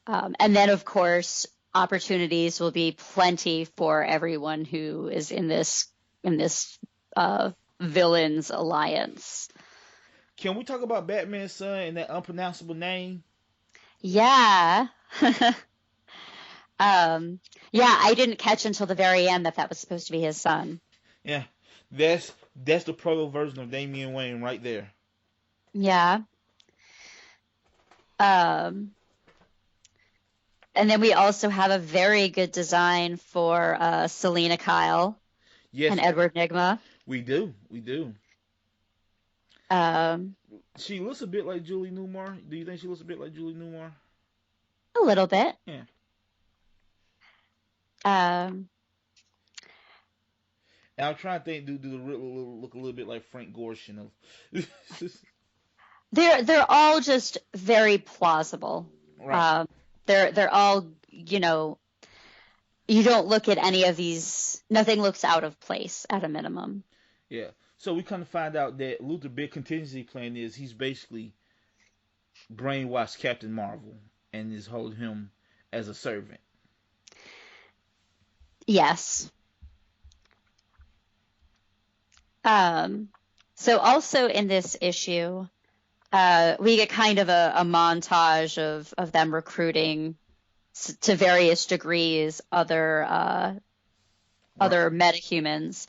And then, of course, opportunities will be plenty for everyone who is in this villains alliance. Can we talk about Batman's son and that unpronounceable name? Yeah. Yeah, I didn't catch until the very end that was supposed to be his son. Yeah, that's the proto version of Damian Wayne right there. Yeah. And then we also have a very good design for Selena Kyle. Yes. And Edward Nygma. We do. She looks a bit like Julie Newmar. Do you think she looks a bit like Julie Newmar? A little bit. Yeah. And I'm trying to think. Do the Riddler look a little bit like Frank Gorshin? They're all just very plausible. Right. They're all, you don't look at any of these. Nothing looks out of place at a minimum. Yeah. So we kind of find out that Luthor's big contingency plan is he's basically brainwashed Captain Marvel and is holding him as a servant. Yes. So also in this issue, we get kind of a montage of them recruiting to various degrees other metahumans.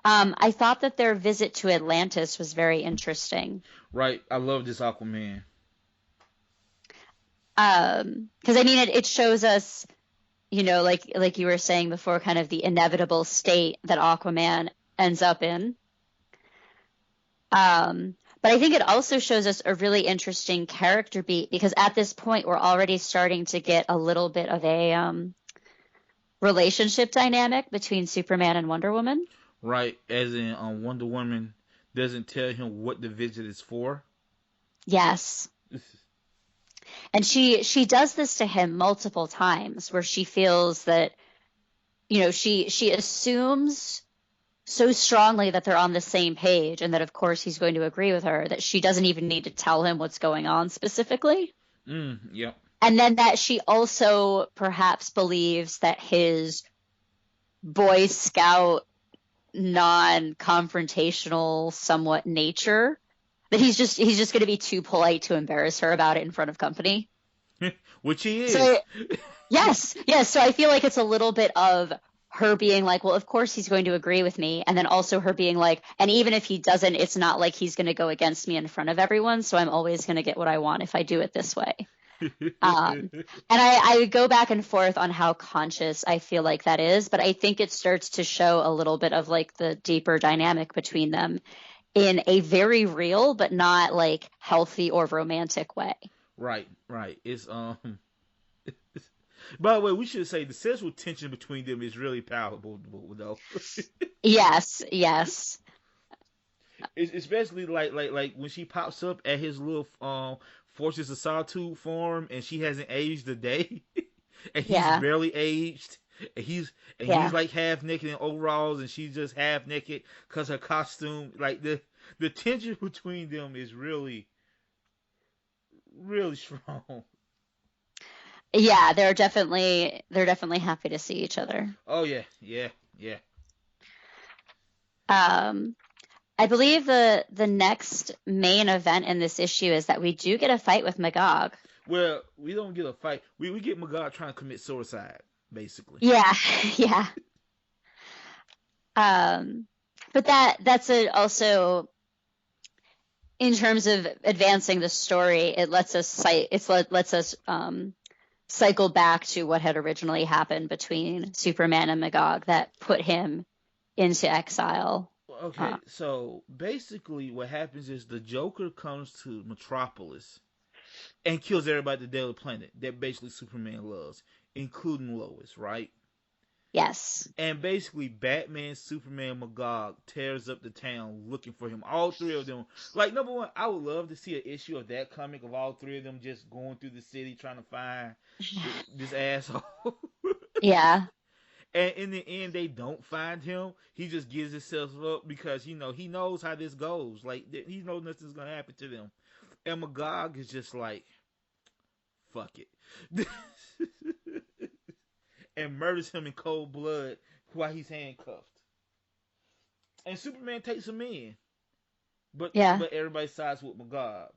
I thought that their visit to Atlantis was very interesting. Right. I love this Aquaman. Because it shows us, like you were saying before, kind of the inevitable state that Aquaman ends up in. But I think it also shows us a really interesting character beat because at this point we're already starting to get a little bit of a relationship dynamic between Superman and Wonder Woman. Right, as in Wonder Woman doesn't tell him what the visit is for. Yes. And she does this to him multiple times where she feels that, she assumes so strongly that they're on the same page and that, of course, he's going to agree with her that she doesn't even need to tell him what's going on specifically. Yep. And then that she also perhaps believes that his Boy Scout non-confrontational somewhat nature, that he's just going to be too polite to embarrass her about it in front of company. Which he is. So, yes. So I feel like it's a little bit of her being like, well, of course he's going to agree with me. And then also her being like, and even if he doesn't, it's not like he's going to go against me in front of everyone. So I'm always going to get what I want if I do it this way. And I go back and forth on how conscious I feel like that is, but I think it starts to show a little bit of like the deeper dynamic between them in a very real, but not like healthy or romantic way. Right. It's by the way, we should say the sexual tension between them is really palpable, though. Yes. It's especially like when she pops up at his little Fortress of Solitude farm, and she hasn't aged a day, and he's barely aged, and he's like half naked in overalls, and she's just half naked because her costume. Like the tension between them is really, really strong. Yeah, they're definitely happy to see each other. Oh yeah. I believe the next main event in this issue is that we do get a fight with Magog. Well, we don't get a fight. We get Magog trying to commit suicide, basically. Yeah, yeah. Um, but that's also in terms of advancing the story, it lets us lets us cycle back to what had originally happened between Superman and Magog that put him into exile. Okay, so basically what happens is the Joker comes to Metropolis and kills everybody at the Daily Planet that basically Superman loves, including Lois, right? Yes. And basically, Batman, Superman, Magog tears up the town looking for him. All three of them. Like, number one, I would love to see an issue of that comic of all three of them just going through the city trying to find this asshole. Yeah. And in the end, they don't find him. He just gives himself up because, he knows how this goes. Like, he knows nothing's going to happen to them. And Magog is just like, fuck it. And murders him in cold blood while he's handcuffed. And Superman takes him in, but Yeah. everybody sides with Magog,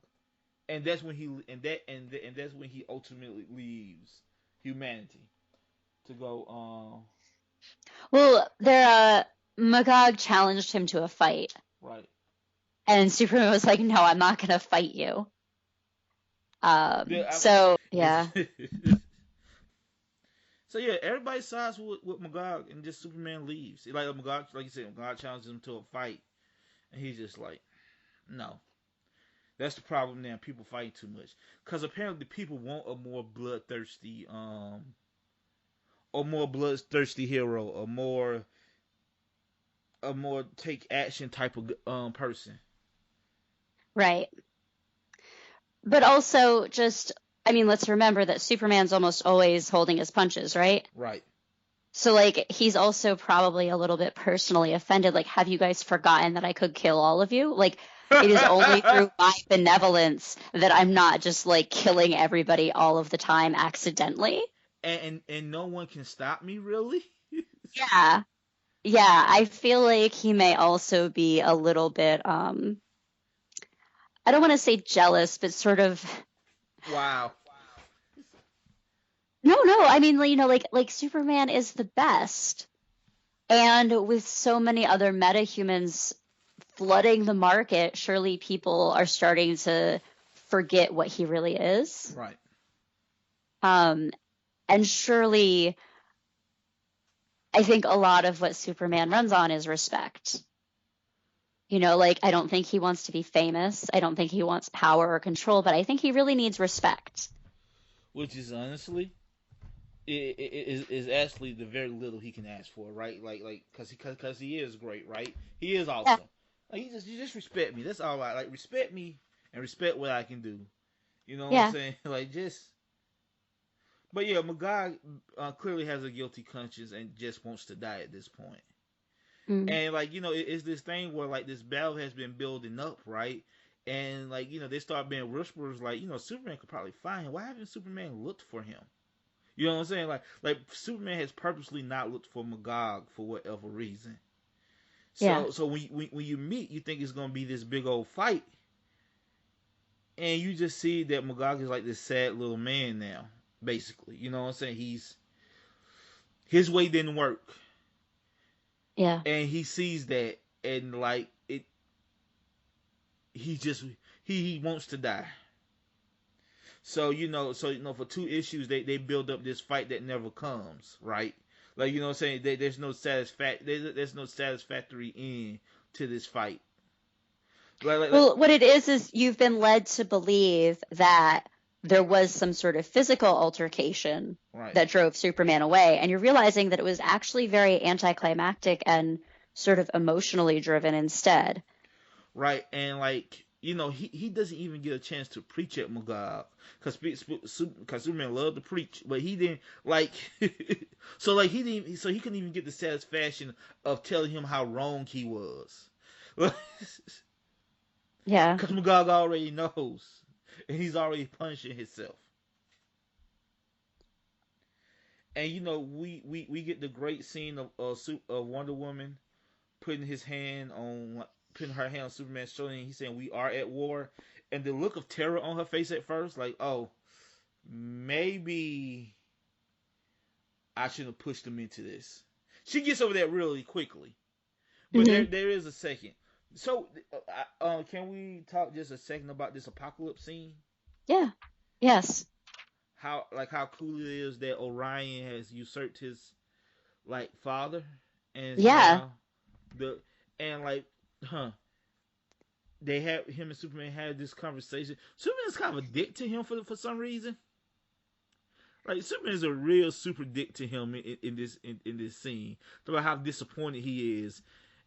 and that's when that's when he ultimately leaves humanity to go. Well, Magog challenged him to a fight, Right. and Superman was like, "No, I'm not going to fight you." So yeah. So yeah, everybody sides with Magog, and just Superman leaves. Like Magog, like you said, Magog challenges him to a fight, and he's just like, no. That's the problem now. People fight too much because apparently people want a more bloodthirsty, hero, a more take action type of person. Right. But also, I mean, let's remember that Superman's almost always holding his punches, right? Right. So, like, he's also probably a little bit personally offended. Like, have you guys forgotten that I could kill all of you? Like, it is only through my benevolence that I'm not just, like, killing everybody all of the time accidentally. And no one can stop me, really? Yeah. Yeah, I feel like he may also be a little bit, I don't want to say jealous, but sort of. Wow. No, I mean, like Superman is the best. And with so many other metahumans flooding the market, surely people are starting to forget what he really is. Right. And surely I think a lot of what Superman runs on is respect. Like, I don't think he wants to be famous. I don't think he wants power or control, but I think he really needs respect. Which is honestly, is actually the very little he can ask for, right? Like, cause he is great, right? He is awesome. Yeah. Like, you just respect me. That's all I like. Respect me and respect what I can do. You know what I'm saying? Like, just. But yeah, Magog clearly has a guilty conscience and just wants to die at this point. And like, it's this thing where like this battle has been building up, right? And like, they start being whispers like, Superman could probably find him. Why haven't Superman looked for him? You know what I'm saying? Like Superman has purposely not looked for Magog for whatever reason. So when you meet, you think it's gonna be this big old fight, and you just see that Magog is like this sad little man now, basically. You know what I'm saying? His way didn't work. Yeah. And he sees that, and like it, he wants to die. So for 2 issues they build up this fight that never comes, right? Like, what I'm saying, there's no there's no satisfactory end to this fight. Well, what it is you've been led to believe that there was some sort of physical altercation that drove Superman away, and you're realizing that it was actually very anticlimactic and sort of emotionally driven instead. Right, and like, he doesn't even get a chance to preach at Magog because Superman loved to preach, but he didn't like. So he couldn't even get the satisfaction of telling him how wrong he was. Yeah, because Magog already knows, and he's already punishing himself. And we get the great scene of Wonder Woman putting his hand on putting her hand on Superman's shoulder, and he's saying we are at war, and the look of terror on her face at first, like, oh, maybe I shouldn't have pushed him into this. She gets over that really quickly, but Mm-hmm. there is a second. So, can we talk just a second about this apocalypse scene? Yeah. Yes. How cool it is that Orion has usurped his like father, and is Yeah. now the and like, huh? They have him and Superman had this conversation. Superman's kind of a dick to him for some reason. Like Superman's a real super dick to him in this scene about how disappointed he is.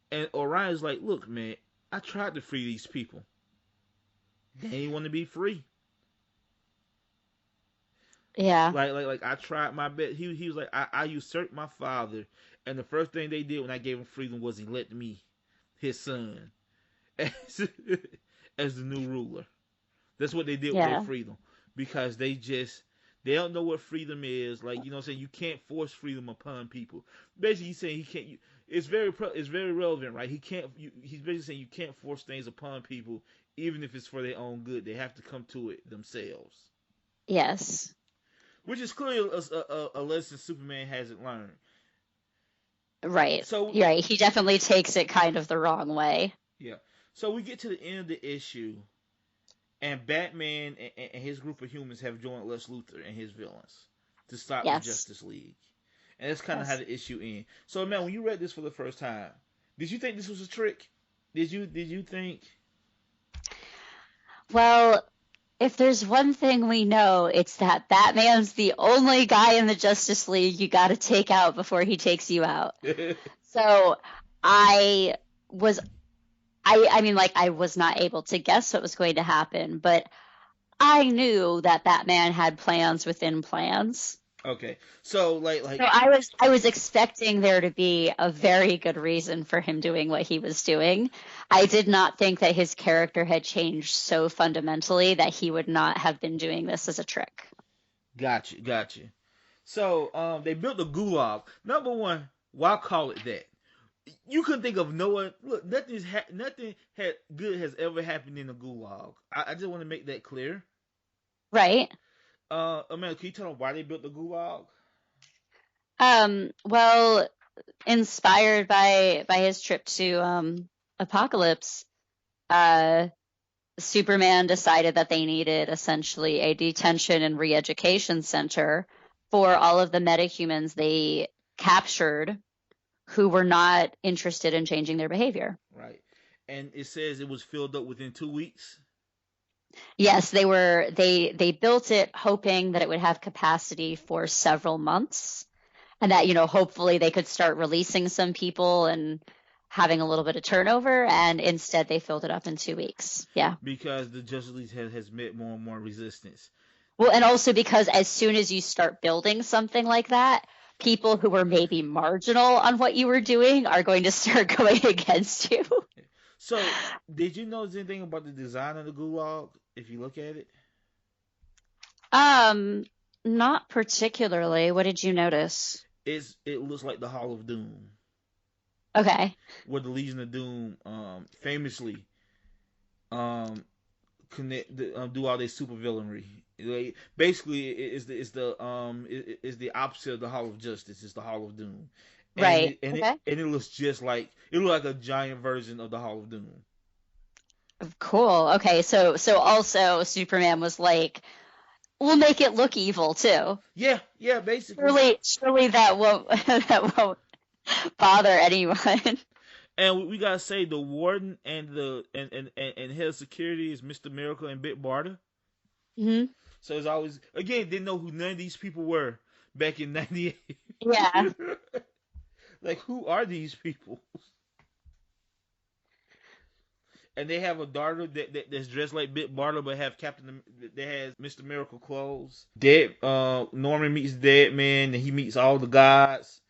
And Orion's like, look, man, I tried to free these people. They ain't want to be free. Yeah. Like I tried my best. He was like, I usurped my father, and the first thing they did when I gave him freedom was elect me, his son, as, as the new ruler. That's what they did with their freedom, because they don't know what freedom is. Like, you know what I'm saying? You can't force freedom upon people. Basically, he's saying he can't. It's very relevant, right? He's basically saying you can't force things upon people, even if it's for their own good. They have to come to it themselves. Yes. Which is clearly a lesson Superman hasn't learned. Right. So right. He definitely takes it kind of the wrong way. Yeah. So we get to the end of the issue, and Batman and his group of humans have joined Lex Luthor and his villains to stop the Justice League. And that's kind of how the issue ends. So, man, when you read this for the first time, did you think this was a trick? Did you think? Well, if there's one thing we know, it's that Batman's the only guy in the Justice League you got to take out before he takes you out. So I was not able to guess what was going to happen, but I knew that Batman had plans within plans. Okay, so so I was expecting there to be a very good reason for him doing what he was doing. I did not think that his character had changed so fundamentally that he would not have been doing this as a trick. Gotcha. So they built the gulag. Number one, why call it that? You couldn't think of no one. Look, nothing good has ever happened in the gulag. I just want to make that clear. Right. Amanda, can you tell them why they built the gulag? Well, inspired by his trip to Apocalypse, Superman decided that they needed essentially a detention and re-education center for all of the metahumans they captured who were not interested in changing their behavior. Right. And it says it was filled up within 2 weeks. Yes, they built it hoping that it would have capacity for several months, and that, hopefully they could start releasing some people and having a little bit of turnover, and instead they filled it up in 2 weeks. Yeah. Because the Justice League has met more and more resistance. Well, and also because as soon as you start building something like that, people who were maybe marginal on what you were doing are going to start going against you. So, did you know anything about the design of the gulag, if you look at it? Not particularly. What did you notice? It looks like the Hall of Doom. Okay. Where the Legion of Doom famously do all their supervillainy. Like, basically, it's the opposite of the Hall of Justice. It's the Hall of Doom. Right. It looks just like a giant version of the Hall of Doom. Cool. Okay, so also Superman was like, we'll make it look evil too. Yeah, basically. Surely that won't bother anyone. And we gotta say the warden and head of security is Mr. Miracle and Bit Barter. Mm-hmm. So it's always, again, didn't know who none of these people were back in '98. Yeah. Like, who are these people? And they have a daughter that's dressed like Bit Barter, but that has Mr. Miracle clothes. Norman meets Deadman, and he meets all the gods.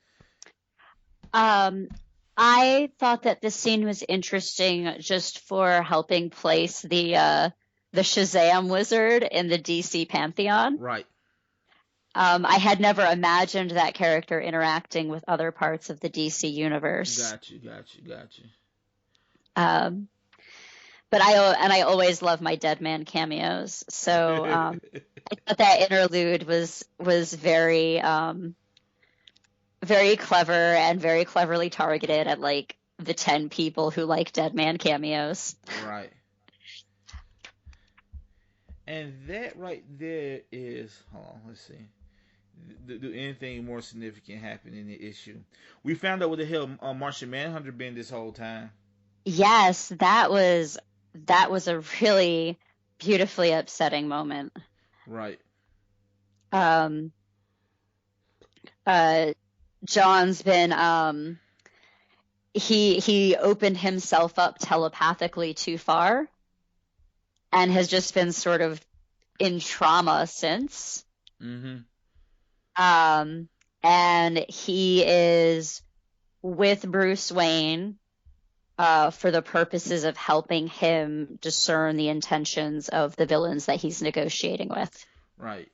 I thought that this scene was interesting just for helping place the Shazam wizard in the DC pantheon. Right. I had never imagined that character interacting with other parts of the DC universe. Got you. Um, but I always love my dead man cameos. So I thought that interlude was very clever and very cleverly targeted at like the 10 people who like dead man cameos. Right. And that right there is, hold on, let's see. Do anything more significant happen in the issue? We found out what the hell Martian Manhunter been this whole time. Yes, that was a really beautifully upsetting moment. Right. Um, uh, John's been he opened himself up telepathically too far and has just been sort of in trauma since. Mm-hmm. And he is with Bruce Wayne for the purposes of helping him discern the intentions of the villains that he's negotiating with. Right.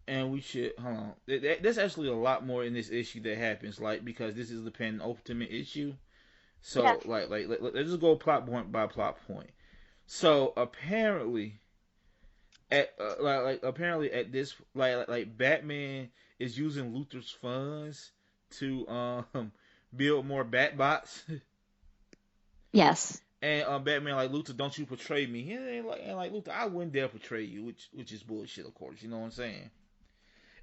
And we should hold on. There's actually a lot more in this issue that happens, like because this is the penultimate issue. So Yeah. let's just go plot point by plot point. So apparently, apparently at this like Batman is using Luthor's funds to build more Batbots. Yes. And Batman like, Luthor, don't you betray me? And like Luthor, I wouldn't dare betray you, which is bullshit, of course. You know what I'm saying?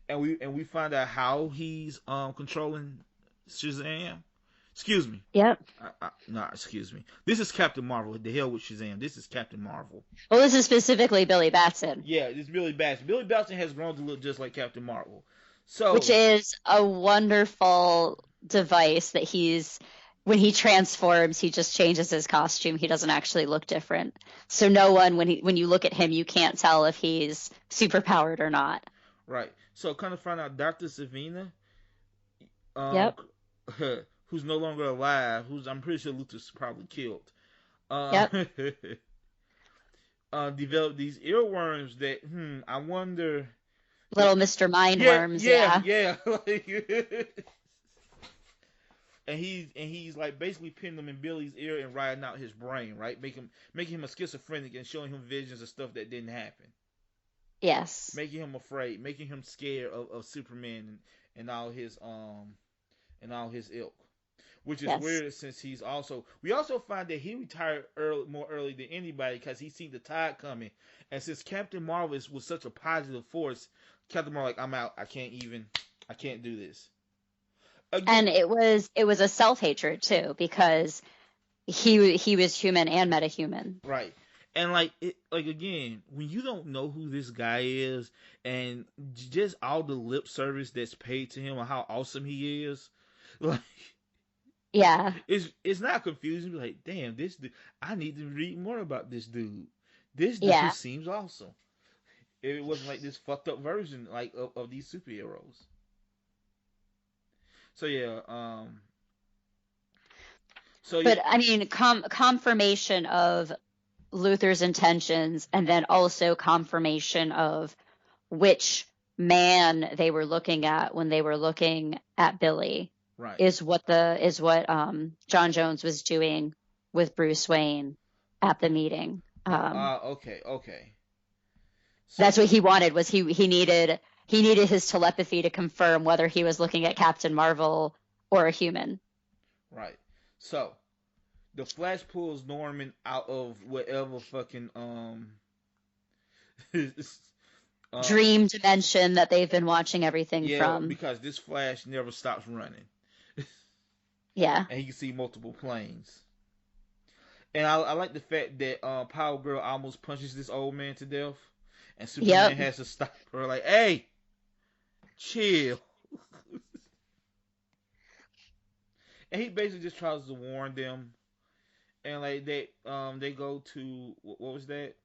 And we find out how he's controlling Shazam. Excuse me. Yep. Excuse me. This is Captain Marvel. The hell with Shazam. This is Captain Marvel. Well, this is specifically Billy Batson. Yeah, it's Billy Batson. Billy Batson has grown to look just like Captain Marvel. So, which is a wonderful device that when he transforms, he just changes his costume. He doesn't actually look different. So no one, when you look at him, you can't tell if he's superpowered or not. Right. So kind of find out Dr. Savina, Yep. who's no longer alive, who's I'm pretty sure Luthor's probably killed. Yep. Developed these earworms that I wonder. Little Mr. Mindworms. Yeah. And he's like basically pinning them in Billy's ear and riding out his brain, right? Making him a schizophrenic and showing him visions of stuff that didn't happen. Yes. Making him afraid, making him scared of Superman and all his ilk. Which is weird since we also find that he retired more early than anybody because he seen the tide coming. And since Captain Marvel was such a positive force, Captain Marvel like, I'm out. I can't do this. Again, and it was a self-hatred too, because he was human and metahuman. Right. And again, when you don't know who this guy is and just all the lip service that's paid to him and how awesome he is, like, yeah, it's not confusing. Like, damn, this dude, I need to read more about this dude. This dude seems awesome. It wasn't like this fucked up version like of these superheroes. So yeah, but I mean, confirmation of Luthor's intentions, and then also confirmation of which man they were looking at when they were looking at Billy. Right. Is what John Jones was doing with Bruce Wayne at the meeting. Okay. So, that's what he wanted. Was he needed his telepathy to confirm whether he was looking at Captain Marvel or a human. Right. So, the Flash pulls Norman out of whatever fucking dream dimension that they've been watching everything from. Because this Flash never stops running. Yeah. And he can see multiple planes. And I like the fact that Power Girl almost punches this old man to death. And Superman has to stop her like, hey, chill. And he basically just tries to warn them. And like they go to what was that?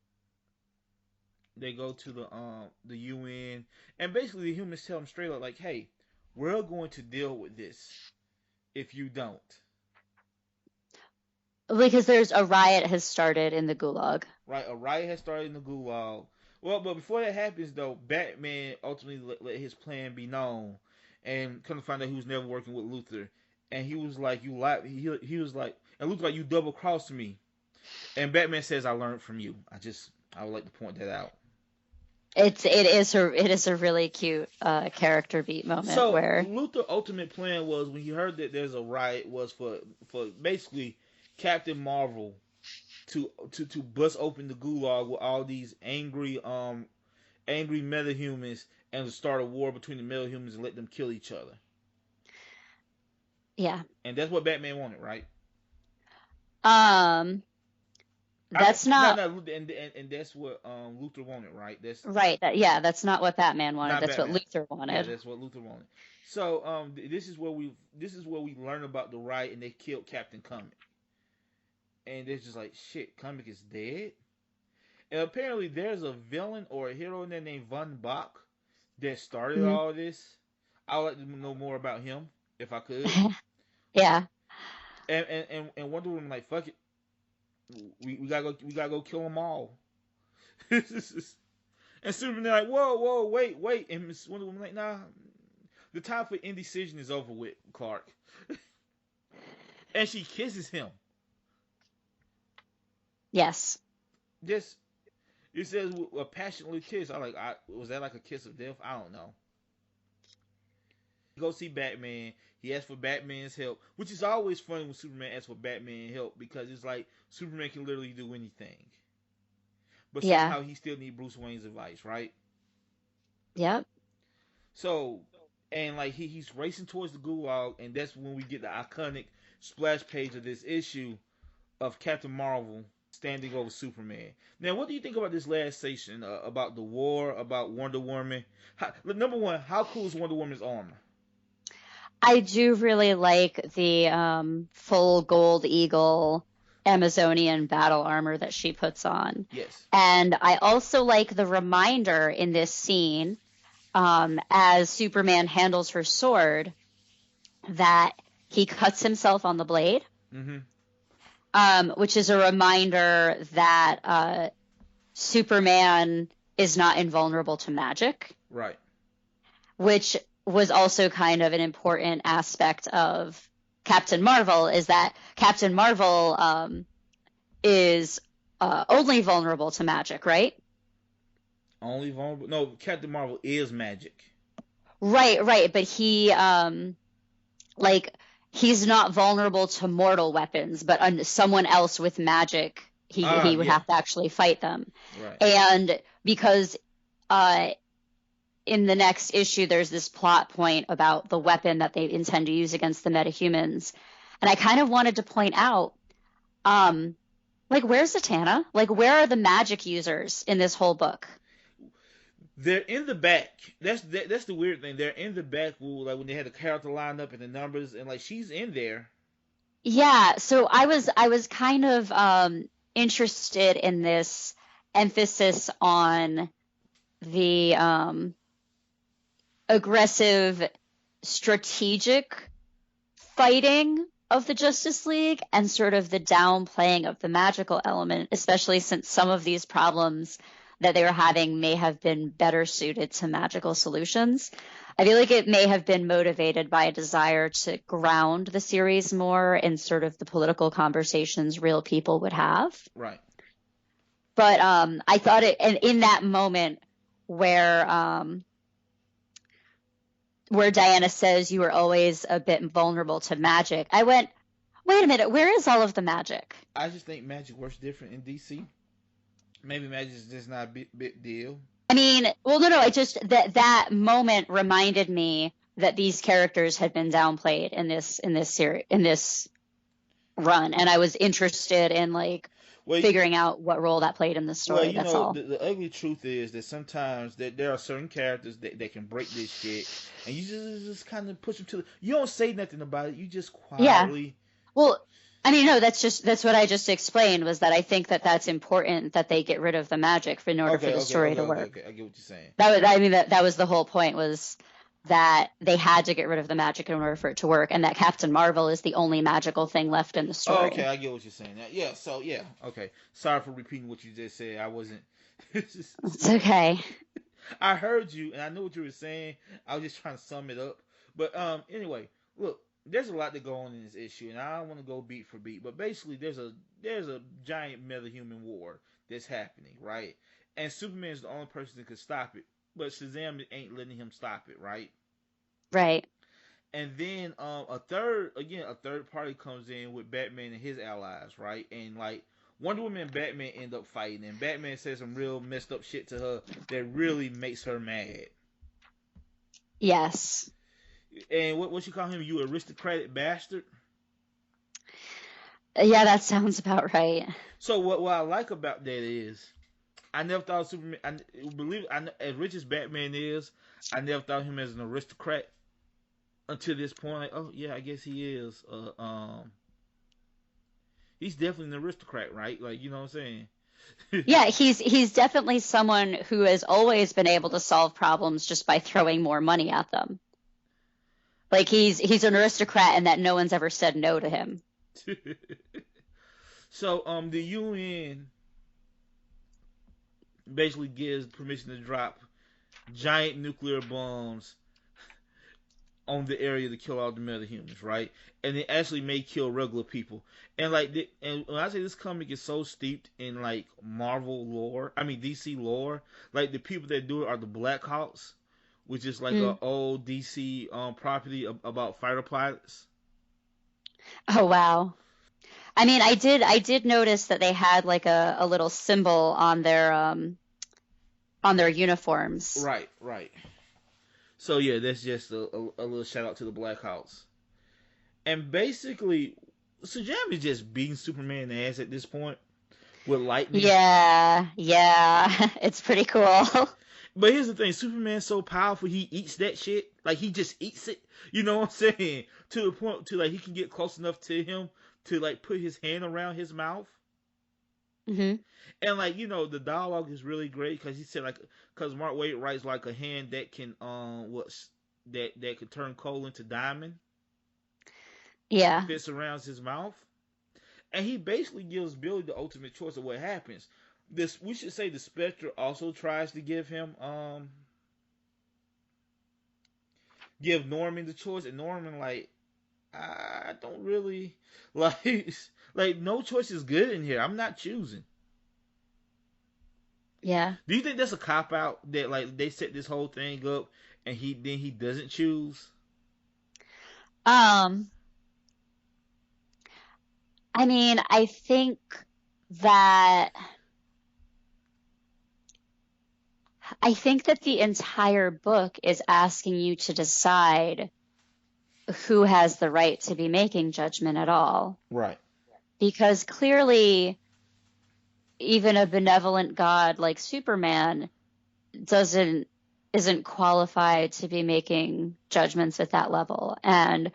They go to the UN, and basically the humans tell them straight up like, hey, we're going to deal with this if you don't. Because there's a riot has started in the Gulag. Right, a riot has started in the Gulag. Well, but before that happens, though, Batman ultimately let his plan be known, and come to find out he was never working with Luthor, and he was like, "You lied." He was like, and Luthor like, "You double crossed me." And Batman says, "I learned from you." I would like to point that out. It is a really cute character beat moment So where Luthor's ultimate plan was when he heard that there's a riot was for basically Captain Marvel to bust open the gulag with all these angry metahumans and to start a war between the metahumans and let them kill each other. yeah. And that's what Batman wanted, right? That's No, not no, and that's what Luthor wanted, right? That's right. That's not what Batman wanted. not That's what Batman. Luthor Yeah, wanted. that's what Luthor wanted. So this is where we learn about the riot, and they killed Captain Comic, and they're just like, shit, Comic is dead. And apparently there's a villain or a hero in there named Von Bach that started Hmm. all this. I would like to know more about him if I could. Yeah. And Wonder Woman like, fuck it, we gotta go kill them all. And Superman like, whoa, wait, and Miss Wonder Woman like, nah, the time for indecision is over with, Clark. And she kisses him. Yes. Just it says a passionately kiss. Was that like a kiss of death? I don't know. Go see Batman. He asks for Batman's help, which is always funny when Superman asks for Batman's help because it's like Superman can literally do anything, but Yeah. somehow he still needs Bruce Wayne's advice, right? Yep. So, and like he's racing towards the gulag, and that's when we get the iconic splash page of this issue of Captain Marvel standing over Superman. Now, what do you think about this last section about the war, about Wonder Woman? Number one, how cool is Wonder Woman's armor? I do really like the full gold eagle Amazonian battle armor that she puts on. Yes. And I also like the reminder in this scene, as Superman handles her sword, that he cuts himself on the blade. Mm-hmm. Which is a reminder that Superman is not invulnerable to magic. Right. Which was also kind of an important aspect of Captain Marvel, is that Captain Marvel is only vulnerable to magic, right? Only vulnerable? No, Captain Marvel is magic. Right. But he, he's not vulnerable to mortal weapons, but someone else with magic, he would have to actually fight them. Right. And because in the next issue, there's this plot point about the weapon that they intend to use against the metahumans. And I kind of wanted to point out, where's Zatanna? Where are the magic users in this whole book? They're in the back. That's the weird thing. They're in the back, like when they had the character lined up and the numbers, and like she's in there. Yeah, so I was kind of interested in this emphasis on the aggressive, strategic fighting of the Justice League and sort of the downplaying of the magical element, especially since some of these problems that they were having may have been better suited to magical solutions. I feel like it may have been motivated by a desire to ground the series more in sort of the political conversations real people would have. Right. But I thought it, and in that moment where Diana says you were always a bit vulnerable to magic, I went, wait a minute, where is all of the magic? I just think magic works different in DC. Maybe magic is just not a big deal. I mean, well, no, it just that moment reminded me that these characters had been downplayed in this series, in this run, and I was interested in figuring out what role that played in the story. Well, that's all. The ugly truth is that sometimes there are certain characters that can break this shit, and you just kind of push them to. You don't say nothing about it. You just quietly. Yeah. Well, I mean, no, that's what I just explained, was that I think that that's important that they get rid of the magic in order for the story to work. Okay, I get what you're saying. That was the whole point, was that they had to get rid of the magic in order for it to work, and that Captain Marvel is the only magical thing left in the story. Oh, okay, I get what you're saying. Yeah, so yeah, okay. Sorry for repeating what you just said. I wasn't. It's okay. I heard you, and I know what you were saying. I was just trying to sum it up. But anyway, look. there's a lot to go on in this issue, and I don't want to go beat for beat, but basically there's a giant meta-human war that's happening, right? And Superman is the only person that could stop it, but Shazam ain't letting him stop it, right? Right. And then a third party comes in with Batman and his allies, right? And like Wonder Woman and Batman end up fighting, and Batman says some real messed up shit to her that really makes her mad. Yes. And what you call him? You aristocratic bastard. Yeah, that sounds about right. So what I like about that is I never thought Superman. As rich as Batman is, I never thought him as an aristocrat until this point. Like, oh yeah, I guess he is. He's definitely an aristocrat, right? Like, you know what I'm saying? Yeah, he's definitely someone who has always been able to solve problems just by throwing more money at them. Like he's an aristocrat, and that no one's ever said no to him. So the UN basically gives permission to drop giant nuclear bombs on the area to kill all the metahumans, right? And it actually may kill regular people. And and when I say this comic is so steeped in like Marvel lore, I mean DC lore, like the people that do it are the Blackhawks, which is like an old DC property about fighter pilots. Oh wow. I mean, I did notice that they had like a little symbol on their uniforms. Right. So yeah, that's just a little shout out to the Blackhawks. And basically, Shazam is just beating Superman's ass at this point with lightning. Yeah, it's pretty cool. But here's the thing: Superman's so powerful, he eats that shit. Like he just eats it. You know what I'm saying? To the point to like he can get close enough to him to like put his hand around his mouth. Mm-hmm. And like the dialogue is really great because he said because Mark Waid writes like a hand that can that could turn coal into diamond. Yeah. That surrounds his mouth, and he basically gives Billy the ultimate choice of what happens. We should say the Spectre also tries to give Norman the choice, and Norman like I don't really like no choice is good in here. I'm not choosing. Yeah. Do you think that's a cop out that like they set this whole thing up and he doesn't choose? I mean, I think that the entire book is asking you to decide who has the right to be making judgment at all. Right. Because clearly even a benevolent god like Superman isn't qualified to be making judgments at that level. And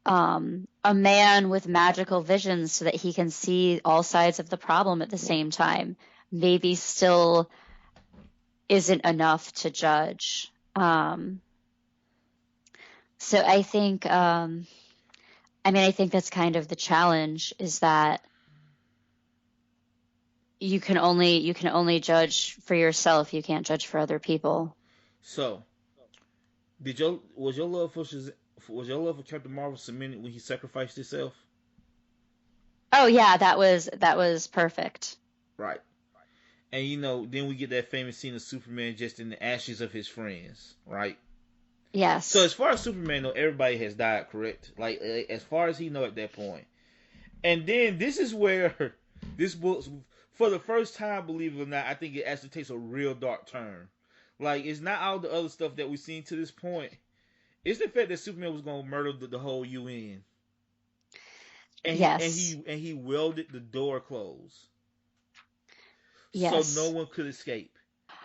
a man with magical visions so that he can see all sides of the problem at the same time maybe still isn't enough to judge. So I think I think that's kind of the challenge, is that you can only judge for yourself. You can't judge for other people. So, was your love for Captain Marvel cemented when he sacrificed himself? Oh yeah, that was perfect. Right. And then we get that famous scene of Superman just in the ashes of his friends, right? Yes. So as far as Superman knows, everybody has died, correct? Like as far as he knows at that point. And then this is where this book, for the first time, believe it or not, I think it actually takes a real dark turn. Like it's not all the other stuff that we've seen to this point. It's the fact that Superman was going to murder the whole UN. And yes. He welded the door closed. Yes. So no one could escape.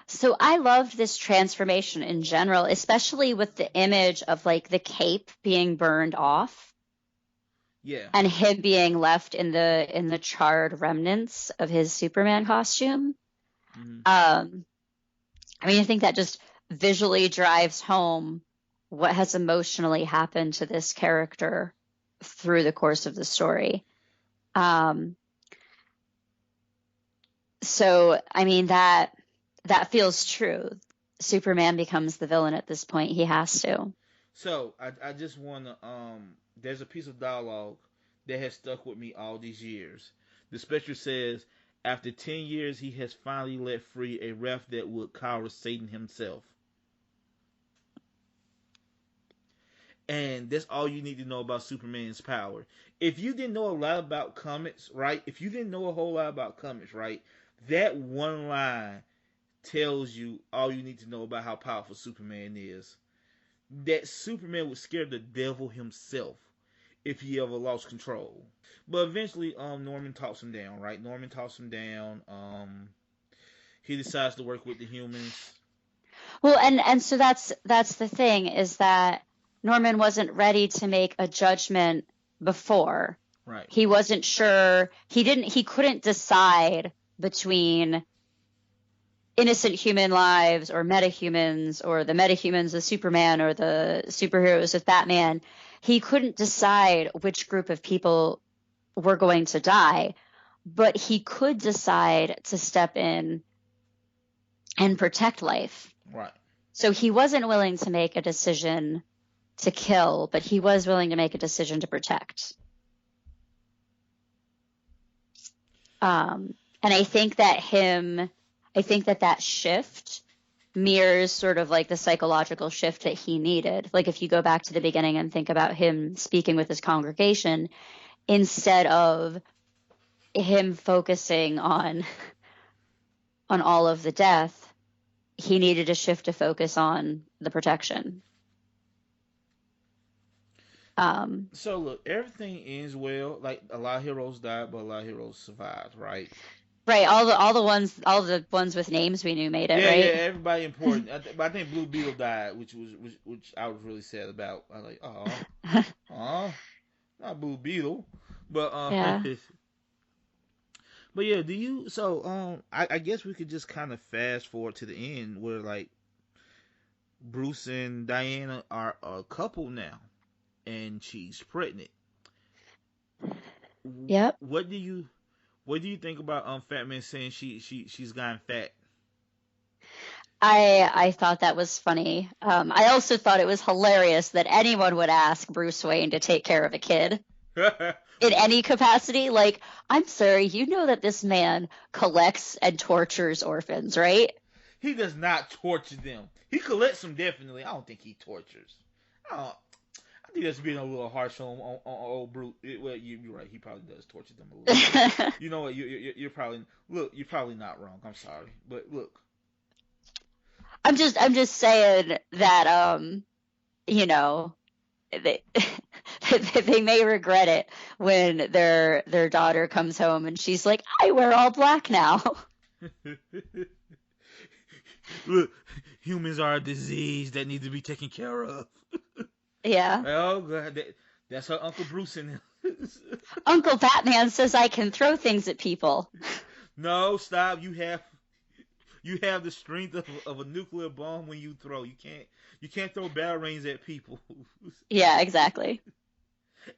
So I loved this transformation in general, especially with the image of like the cape being burned off. Yeah. And him being left in the charred remnants of his Superman costume. Mm-hmm. I think that just visually drives home what has emotionally happened to this character through the course of the story. So that feels true. Superman becomes the villain at this point. He has to. So I just want to there's a piece of dialogue that has stuck with me all these years. The Spectre says, after 10 years, he has finally let free a wrath that would cower Satan himself. And that's all you need to know about Superman's power. If you didn't know a lot about comics, right? If you didn't know a whole lot about comics, right? That one line tells you all you need to know about how powerful Superman is. That Superman would scare the devil himself if he ever lost control. But eventually, Norman talks him down, right? Norman talks him down. He decides to work with the humans. Well, and so that's the thing, is that Norman wasn't ready to make a judgment before. Right. He wasn't sure. He couldn't decide between innocent human lives or metahumans, or the metahumans with Superman or the superheroes with Batman. He couldn't decide which group of people were going to die, but he could decide to step in and protect life. Right. So he wasn't willing to make a decision to kill, but he was willing to make a decision to protect. And I think that that shift mirrors sort of like the psychological shift that he needed. Like if you go back to the beginning and think about him speaking with his congregation, instead of him focusing on all of the death, he needed a shift to focus on the protection. So look, everything ends well. Like a lot of heroes died, but a lot of heroes survived, right? Right. All the ones with names we knew made it. Yeah, right. yeah, everybody important. But I think Blue Beetle died, which I was really sad about. I was like, oh, not Blue Beetle, but Yeah. But yeah, do you? So I guess we could just kind of fast forward to the end where like Bruce and Diana are a couple now, and she's pregnant. Yep. What do you think about Fat Man saying she's gotten fat? I thought that was funny. I also thought it was hilarious that anyone would ask Bruce Wayne to take care of a kid in any capacity. Like, I'm sorry, you know that this man collects and tortures orphans, right? He does not torture them. He collects them, definitely. I don't think he tortures. I think that's being a little harsh on old Bruce. Well, you're right. He probably does torture them a little bit. You know what? You're probably not wrong. I'm sorry, but look. I'm just saying that you know, they they may regret it when their daughter comes home and she's like, I wear all black now. Look, humans are a disease that needs to be taken care of. Yeah. Oh God, that's her Uncle Bruce in him. Uncle Batman says I can throw things at people. No, stop. You have the strength of a nuclear bomb when you throw. You can't throw batarangs at people. Yeah, exactly.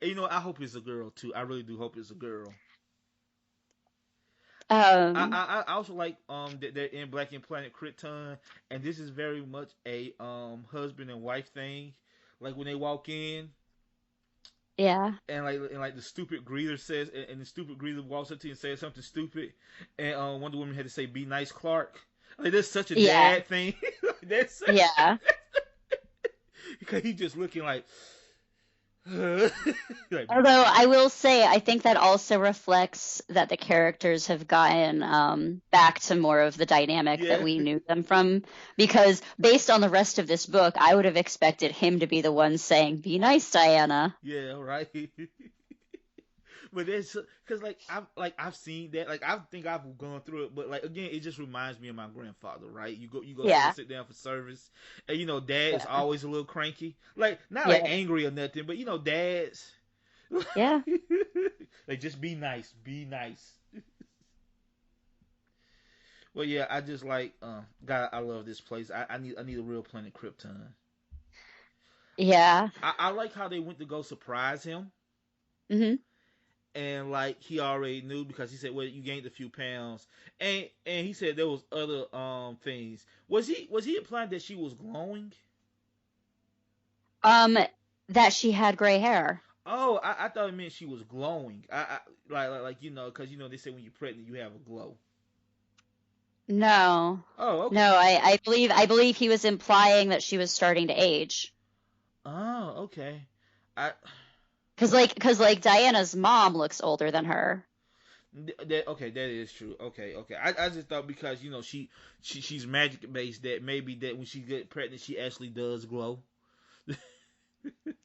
And you know, I hope it's a girl too. I really do hope it's a girl. I also like that they're in Black and Planet Krypton, and this is very much a husband and wife thing. Like when they walk in, yeah, and like the stupid greeter says, and the stupid greeter walks up to you and says something stupid, and Wonder Woman had to say, "Be nice, Clark." Like that's such a dad thing. That's yeah. Because he just looking like. Like, Although I will say, I think that also reflects that the characters have gotten back to more of the dynamic that we knew them from. Because based on the rest of this book, I would have expected him to be the one saying, "Be nice, Diana." Yeah, right. But it's because I've seen that, like I think I've gone through it, but like again, it just reminds me of my grandfather, right? You go sit down for service, and you know dad is always a little cranky, like not like angry or nothing, but you know dads, like just be nice, be nice. Well, yeah, I just like God, I love this place. I need a real Planet Krypton. Yeah, I like how they went to go surprise him. Mm-hmm. And like he already knew because he said, "Well, you gained a few pounds," and he said there was other things. Was he implying that she was glowing? That she had gray hair. Oh, I thought it meant she was glowing. Like because they say when you're pregnant you have a glow. No. Oh, okay. No, I believe he was implying that she was starting to age. Oh, okay. I Cause like Diana's mom looks older than her. that is true. Okay. I just thought because she's magic based that maybe that when she get pregnant she actually does glow.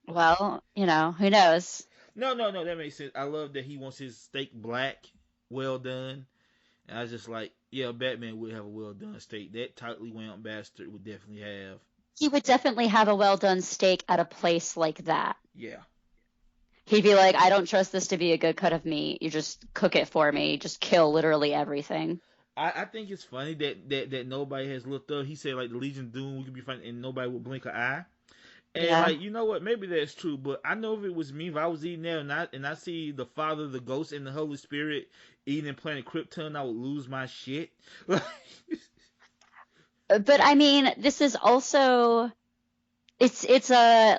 Well, who knows? No, that makes sense. I love that he wants his steak black, well done. And I was just like, yeah, Batman would have a well done steak. That tightly wound bastard would definitely have. He would definitely have a well done steak at a place like that. Yeah. He'd be like, I don't trust this to be a good cut of meat. You just cook it for me. Just kill literally everything. I think it's funny that nobody has looked up. He said like the Legion of Doom we could be fighting and nobody would blink an eye. And Yeah. like you know what, maybe that's true, but I know if it was me, if I was eating there and I see the Father, the Ghost, and the Holy Spirit eating planet Krypton, I would lose my shit. But I mean, this is also it's a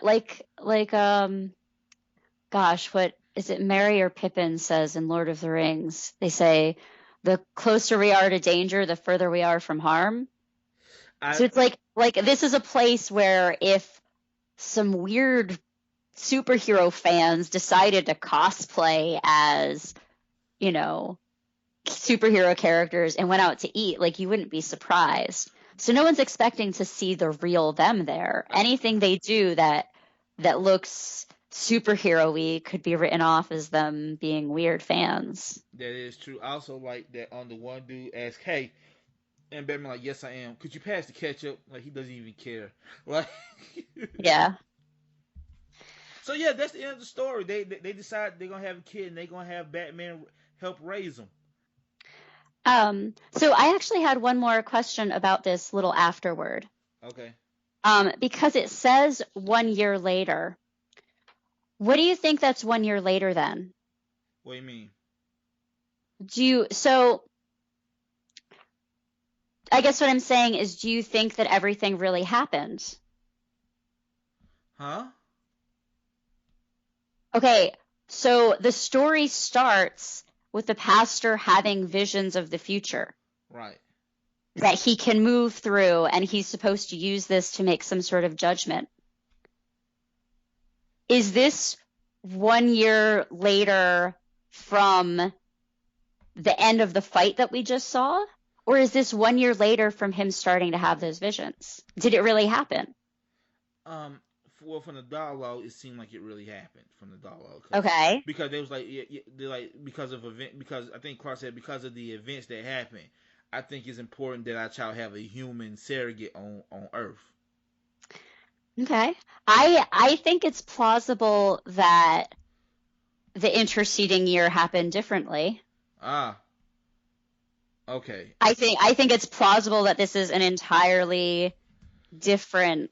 gosh, what is it Merry or Pippin says in Lord of the Rings? They say the closer we are to danger, the further we are from harm. So it's like this is a place where if some weird superhero fans decided to cosplay as, superhero characters and went out to eat, like you wouldn't be surprised. So no one's expecting to see the real them there. Anything they do that looks superhero-y could be written off as them being weird fans. That is true. I also like that on the one dude asked, "Hey," and Batman like, "Yes, I am. Could you pass the ketchup?" Like he doesn't even care. Like, Yeah. So yeah, that's the end of the story. They decide they're gonna have a kid and they're gonna have Batman help raise them. So I actually had one more question about this little afterword. Okay. Because it says 1 year later. What do you think that's 1 year later then? What do you mean? So I guess what I'm saying is, do you think that everything really happened? Huh? Okay, so the story starts with the pastor having visions of the future. Right. That he can move through, and he's supposed to use this to make some sort of judgment. Is this 1 year later from the end of the fight that we just saw? Or is this 1 year later from him starting to have those visions? Did it really happen? Well, from the dialogue, it seemed like it really happened from the dialogue. Okay. Because they was like, they're like because I think Clark said because of the events that happened, I think it's important that our child have a human surrogate on Earth. Okay. I think it's plausible that the interceding year happened differently. Ah. Okay. I think it's plausible that this is an entirely different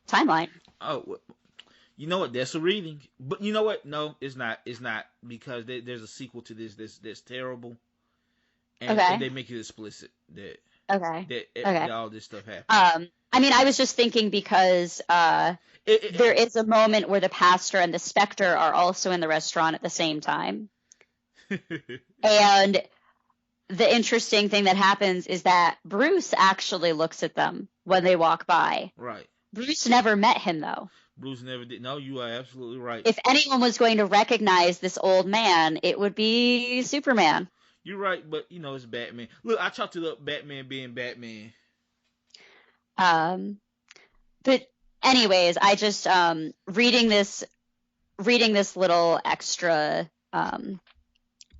timeline. Oh, you know what? That's a reading. But you know what? No, it's not. It's not because there's a sequel to this that's terrible. And, Okay. and they make it explicit that all this stuff happened. I mean, I was just thinking because there is a moment where the pastor and the Spectre are also in the restaurant at the same time. And the interesting thing that happens is that Bruce actually looks at them when they walk by. Right. Bruce never met him, though. Bruce never did. No, you are absolutely right. If anyone was going to recognize this old man, it would be Superman. You're right, but it's Batman. Look, I chalked it up Batman being Batman. But anyways, I just reading this little extra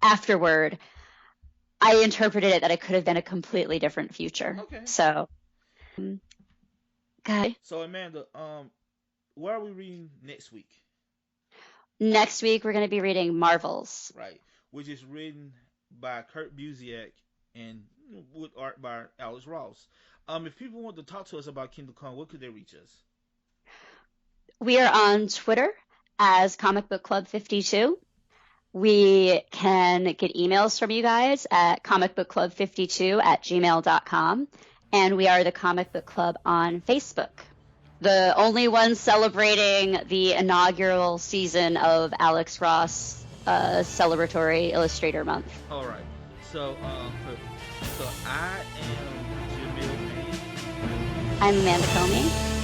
afterward, I interpreted it that it could have been a completely different future. Okay. So, okay. So Amanda, what are we reading next week? Next week we're going to be reading Marvels. Right, which is written by Kurt Busiek and with art by Alex Ross. If people want to talk to us about Kingdom Come, what could they reach us? We are on Twitter as Comic Book Club 52. We can get emails from you guys at comicbookclub52@gmail.com. And we are the Comic Book Club on Facebook. The only one celebrating the inaugural season of Alex Ross Celebratory Illustrator Month. All right. So, so I am Jamil Payne. I'm Amanda Comey.